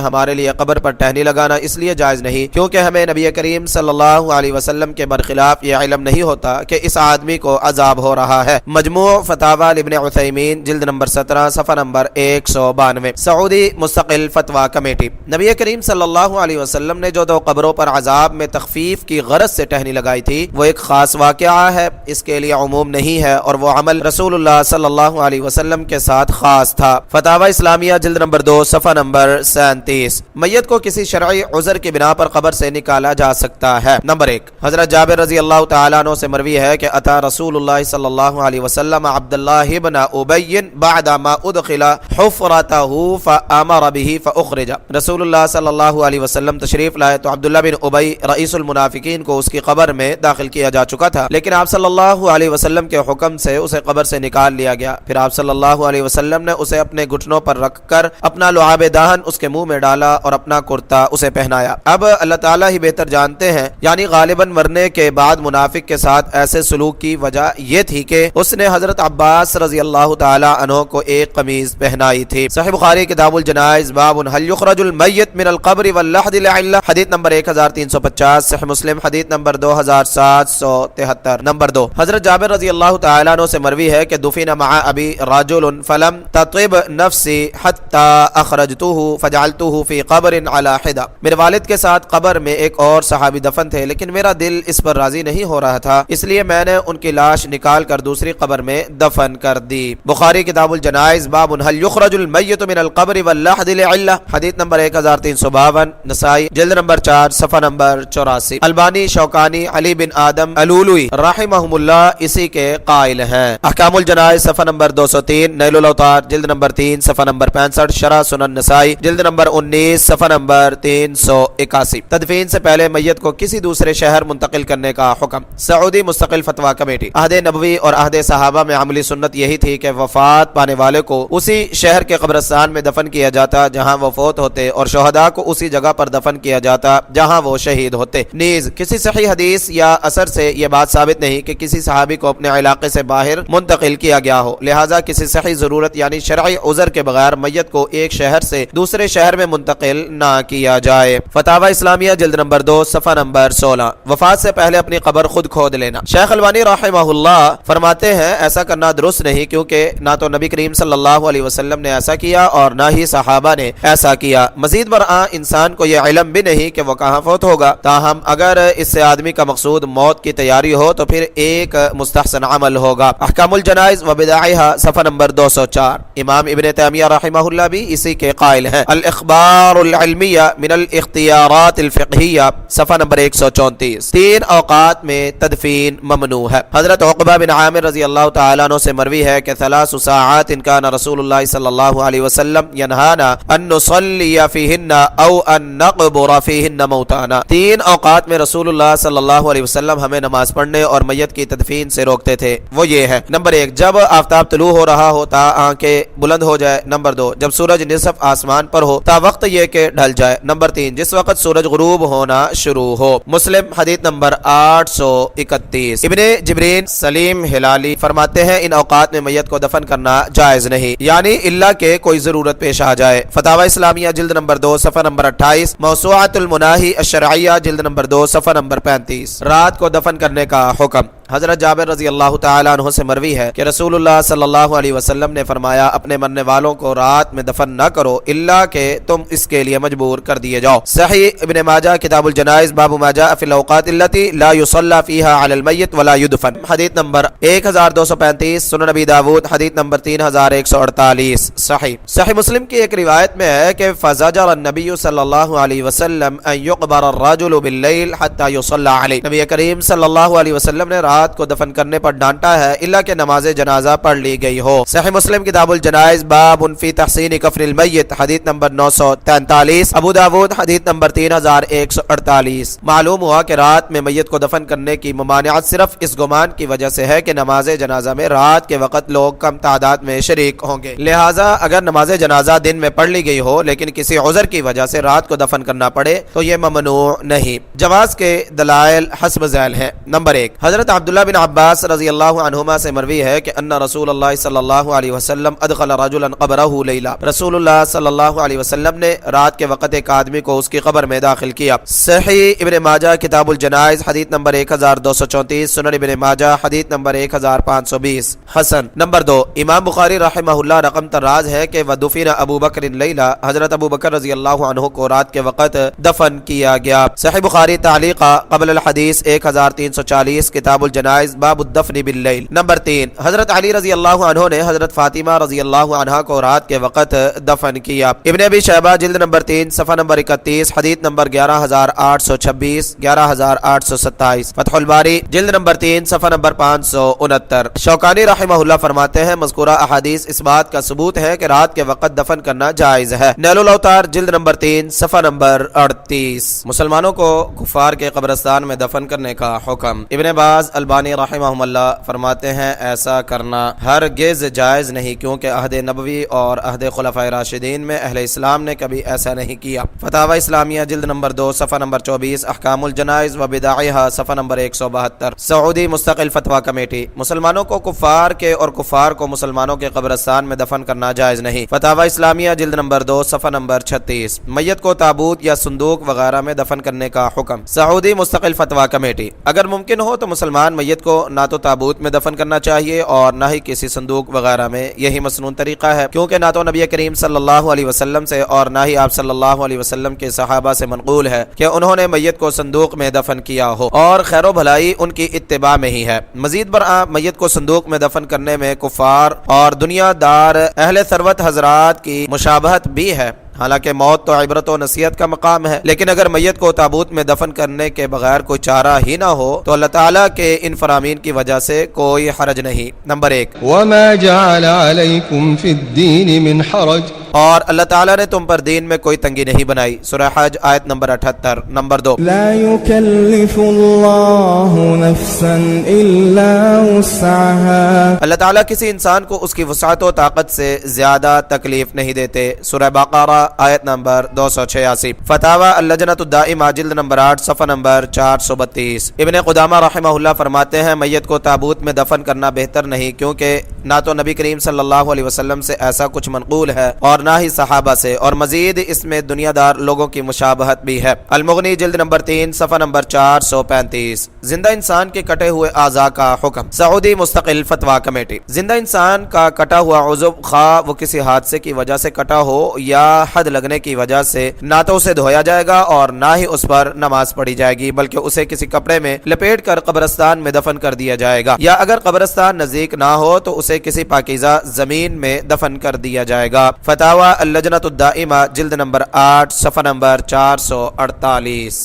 ہمارے لیے قبر پر ٹہنی لگانا اس لیے جائز نہیں کیونکہ ہمیں نبی کریم صلی اللہ علیہ وسلم کے برخلاف یہ علم نہیں ہوتا کہ اس آدمی کو عذاب ہو رہا ہے. مجموع فتاوی ابن عثیمین جلد نمبر 17 صفحہ نمبر 192. سعودی مستقل فتویٰ کمیٹی. نبی کریم صلی اللہ علیہ وسلم نے جو دو قبروں پر عذاب میں تخفیف کی غرض سے ٹہنی لگائی تھی وہ ایک خاص واقعہ ہے، اس کے لیے عموم نہیں ہے، اور وہ عمل رسول اللہ صلی اللہ علیہ وسلم کے ساتھ خاص تھا. فتاوی اسلامیہ جلد نمبر 2 صفحہ نمبر 37. میت کو کسی شرعی عذر کی بنا پر قبر سے نکالا جا سکتا ہے. نمبر 1 حضرت جابر رضی اللہ تعالیٰ عنہ سے مروی ہے کہ اتا رسول اللہ صلی اللہ علیہ وسلم عبداللہ بن ابی بعد ما ادخل حفرته فامر به فاخرج. رسول اللہ صلی اللہ علیہ وسلم تشریف لائے تو عبداللہ بن ابی رئیس المنافقین کو اس کی قبر میں داخل کیا جا چکا تھا، لیکن آپ صلی اللہ علیہ وسلم کے حکم سے اسے قبر سے نکال لیا گیا. پھر آپ صلی اللہ علیہ وسلم نے اسے اپنے گھٹنوں پر رکھ کر اپنا لعاب دہن اس کے منہ میں ڈالا اور اپنا کرتا اسے پہنایا. اب اللہ تعالیٰ ہی بہتر جانتے ہیں، یعنی غالباً مرنے کے بعد منافق کے ساتھ ایسے سلوک کی وجہ یہ تھی کہ اس نے حضرت عباس رضی اللہ تعالی عنہ کو ایک قمیض پہنائی تھی. صحیح بخاری کتاب الجنائز باب هل يخرج الميت من القبر واللحد لعلة حدیث نمبر 1350. صحیح مسلم حدیث نمبر 2773. نمبر 2 حضرت جابر رضی اللہ تعالی عنہ سے مروی ہے کہ دفن مع ابي رجل فلم تطب نفسي حتى اخرجته فجعلته في قبر على حدة. میرے والد کے ساتھ قبر میں ایک اور صحابی دفن تھے، لیکن میرا دل اس پر راضی نہیں ہو رہا تھا، اس لیے میں نے ان کی لاش نکال کر دوسری قبر میں دفن کر دی. بخاری کتاب الجنائز باب هل يخرج الميت من القبر واللحد لعلة حدیث نمبر 1352. نسائی جلد نمبر 4 صفحہ نمبر 84. البانی شوکانی علی بن آدم الولوی رحمہم اللہ اسی کے قائل ہیں. احکام الجنائز صفحہ نمبر 203. نیل الاوطار جلد نمبر 3 صفحہ نمبر 65. شرح سنن نسائی جلد نمبر 19 صفحہ نمبر 381. تدفین سے پہلے میت کو کسی دوسرے شہر منتقل کرنے کا حکم. سعودی مستقل فتویٰ کمیٹی. عہد نبوی اور عہد صحابہ میں عملی سنت یہی تھی کہ وفات پانے والے کو اسی شہر کے قبرستان میں دفن کیا جاتا جہاں وہ فوت ہوتے، اور شہداء کو اسی جگہ پر دفن کیا جاتا جہاں وہ شہید ہوتے. نیز کسی صحیح حدیث یا اثر سے یہ بات ثابت نہیں کہ کسی صحابی کو اپنے علاقے سے باہر منتقل کیا گیا ہو، لہٰذا کسی صحیح ضرورت یعنی شرعی عذر کے بغیر بغیر میت کو ایک شہر سے دوسرے شہر میں منتقل نہ کیا جائے۔ فتاوی اسلامیہ جلد نمبر 2 صفحہ نمبر 16۔ وفات سے پہلے اپنی قبر خود کھود لینا۔ شیخ البانی رحمہ اللہ فرماتے ہیں ایسا کرنا درست نہیں، کیونکہ نہ تو نبی کریم صلی اللہ علیہ وسلم نے ایسا کیا اور نہ ہی صحابہ نے ایسا کیا۔ مزید برآں انسان کو یہ علم بھی نہیں کہ وہ کہاں فوت ہوگا، تاہم اگر اس سے آدمی کا مقصود موت کی تیاری ہو تو پھر ایک مستحسن عمل ہوگا۔ احکام الجنائز و بدائعہ صفحہ نمبر 204۔ امام ابن تیمیہ رحمہ اللہ بھی اسی کے قائل ہیں۔ الاخبار العلمیہ من الاختیارات الفقہیہ صفحہ نمبر 134۔ 3 اوقات میں تدفین ممنوع ہے۔ حضرت عقبہ بن عامر رضی اللہ تعالیٰ عنہ سے مروی ہے کہ 3 ساعات ان کان رسول اللہ صلی اللہ علیہ وسلم ینہانا ان نصلی فیہن او ان نقبر فیہن موتانا۔ 3 اوقات میں رسول اللہ صلی اللہ علیہ وسلم ہمیں نماز پڑھنے اور میت کی تدفین سے روکتے تھے۔ وہ یہ ہے: نمبر 1 جب آفتاب طلوع ہو رہا ہو تا آنکھیں بلند ہو جائے۔ نمبر 2 جب سورج نصف آسمان پر ہو تا وقت یہ کہ ڈھل جائے۔ نمبر 3 جس وقت سورج غروب ہونا شروع ہو۔ مسلم حدیث نمبر 831۔ ابن جبرین سلیم ہلالی فرماتے ہیں ان اوقات میں میت کو دفن کرنا جائز نہیں، یعنی الا کہ کوئی ضرورت پیش آ جائے۔ فتاوی اسلامیہ جلد نمبر 2 صفحہ نمبر 28۔ موسوعۃ المناہی الشرعیہ جلد نمبر 2 صفحہ نمبر 35۔ رات کو دفن کرنے کا حکم۔ حضرت جابر رضی اللہ تعالیٰ عنہ سے مروی ہے کہ رسول اللہ صلی اللہ علیہ وسلم نے فرمایا اپنے مرنے والوں کو رات میں دفن نہ کرو الا کہ تم اس کے لیے مجبور کر دیے جاؤ۔ صحیح ابن ماجہ کتاب الجنائز باب ما جاء فی الاوقات التي لا يصلى فيها على الميت ولا يدفن حدیث نمبر 1235۔ سنن نبی داود حدیث نمبر 3148۔ صحیح مسلم کی ایک روایت میں ہے کہ فزجر النبی صلی اللہ علیہ وسلم ان يقبر الرجل بالليل حتى يصلى عليه۔ نبی کریم صلی اللہ علیہ وسلم نے رات کو دفن کرنے پر ڈانٹا ہے الا کہ نماز جنازہ پڑھ لی گئی ہو۔ صحیح مسلم کتاب الجنائز باب فی تحسین کفن المیت حدیث نمبر 943۔ ابو داود حدیث نمبر 3148۔ معلوم ہوا کہ رات میں میت کو دفن کرنے کی ممانعت صرف اس گمان کی وجہ سے ہے کہ نماز جنازہ میں رات کے وقت لوگ کم تعداد میں شریک ہوں گے، لہٰذا اگر نماز جنازہ دن میں پڑھ لی گئی ہو لیکن کسی عذر کی وجہ سے رات کو دفن کرنا پڑے تو یہ ممنوع نہیں۔ جواز کے دلائل حسب ذیل ہیں۔ نمبر 1 حضرت عبداللہ بن عباس رضی اللہ عنہما سے مروی ہے کہ ان رسول اللہ صلی اللہ علیہ وسلم ادخل رجلا قبرہ لیلا۔ رسول اللہ صلی اللہ علیہ وسلم نے رات کے وقت ایک آدمی کو اس کی قبر میں داخل کیا۔ صحیح ابن ماجہ کتاب الجنائز حدیث نمبر 1234۔ سنن ابن ماجہ حدیث نمبر 1520۔ حسن۔ نمبر 2 امام بخاری رحمہ اللہ رقم طراز ہے کہ ودفن ابو بکر لیلا، حضرت ابو بکر رضی اللہ عنہ کو رات کے وقت دفن کیا گیا۔ صحیح بخاری تعلیقہ قبل الحدیث 1340 کتاب الجنائز باب الدفن باللیل۔ نمبر 3 حضرت علی رضی اللہ عنہ نے حضرت فاطمہ رضی اللہ عنہا کو رات کے وقت دفن کیا۔ ابن ابی شیبہ جلد نمبر 3 صفحہ نمبر 31 حدیث نمبر 11826 11827۔ فتح الباری جلد نمبر 3 صفحہ نمبر 569۔ شوکانی رحمہ اللہ فرماتے ہیں مذکورہ احادیث اس بات کا ثبوت ہے کہ رات کے وقت دفن کرنا جائز ہے۔ نیل الاوتار جلد نمبر 3 صفحہ نمبر 38۔ مسلمانوں کو کفار کے قبرستان میں دفن کرنے کا حکم۔ ابن باز البانی رحمہ اللہ فرماتے ہیں ایسا کرنا ہرگز جائز نہیں، کیونکہ عہد نبوی اور عہد خلفائے راشدین میں اہل اسلام نے کبھی ایسا نہیں کیا۔ فتاوی اسلامیہ جلد نمبر 2 صفحہ نمبر 24۔ احکام الجنائز و بدائعہ صفحہ نمبر 172۔ سعودی مستقل فتویٰ کمیٹی۔ مسلمانوں کو کفار کے اور کفار کو مسلمانوں کے قبرستان میں دفن کرنا جائز نہیں۔ فتاوی اسلامیہ جلد نمبر 2 صفحہ نمبر 36۔ میت کو تابوت یا صندوق وغیرہ میں دفن کرنے کا حکم۔ سعودی مستقل فتویٰ کمیٹی۔ اگر ممکن ہو تو مسلمان میت کو نہ تو تابوت میں دفن کرنا چاہیے اور نہ ہی کسی صندوق وغیرہ میں، یہی مسنون طریقہ ہے، کیونکہ نہ تو نبی کریم صلی اللہ علیہ وسلم سے اور نہ ہی آپ صلی اللہ علیہ وسلم کے صحابہ سے منقول ہے کہ انہوں نے میت کو صندوق میں دفن کیا ہو، اور خیر و بھلائی ان کی اتباع میں ہی ہے۔ مزید برآں میت کو صندوق میں دفن کرنے میں کفار اور دنیا دار اہل ثروت حضرات کی مشابہت بھی ہے۔ حالانکہ موت تو عبرت و نصیحت کا مقام ہے، لیکن اگر میت کو تابوت میں دفن کرنے کے بغیر کوئی چارہ ہی نہ ہو تو اللہ تعالیٰ کے ان فرامین کی وجہ سے کوئی حرج نہیں۔ نمبر 1 وما جعل عليكم في الدين من حرج اور اللہ تعالیٰ نے تم پر دین میں کوئی تنگی نہیں بنائی۔ سورہ حج آیت نمبر 78۔ نمبر 2، لا يكلف الله نفسا الا وسعها، اللہ تعالیٰ کسی انسان کو اس کی وسعت و طاقت سے زیادہ تکلیف نہیں دیتے۔ سورہ بقرہ آیت نمبر 286۔ فتاوی اللجنۃ الدائمہ جلد نمبر 8 صفحہ نمبر 432۔ ابن قدامہ رحمہ اللہ فرماتے ہیں میت کو تابوت میں دفن کرنا بہتر نہیں، کیونکہ نہ تو نبی کریم صلی اللہ علیہ وسلم سے ایسا کچھ منقول ہے اور نہ ہی صحابہ سے، اور مزید اس میں دنیا دار لوگوں کی مشابہت بھی ہے۔ المغنی جلد نمبر 3 صفحہ نمبر 435۔ زندہ انسان کے کٹے ہوئے اعضاء کا حکم۔ سعودی مستقل فتویٰ کمیٹی۔ زندہ انسان کا کٹا ہوا عضو خواہ وہ کسی حادثے کی وجہ سے کٹا ہو یا حد لگنے کی وجہ سے، نہ تو اسے دھویا جائے گا اور نہ ہی اس پر نماز پڑھی جائے گی، بلکہ اسے کسی کپڑے میں لپیٹ کر قبرستان میں دفن کر دیا جائے گا، یا اگر قبرستان نزدیک نہ ہو تو اسے کسی پاکیزہ زمین میں دفن کر دیا جائے گا۔ فتاوی اللجنۃ الدائمہ جلد نمبر 8 صفحہ نمبر 448۔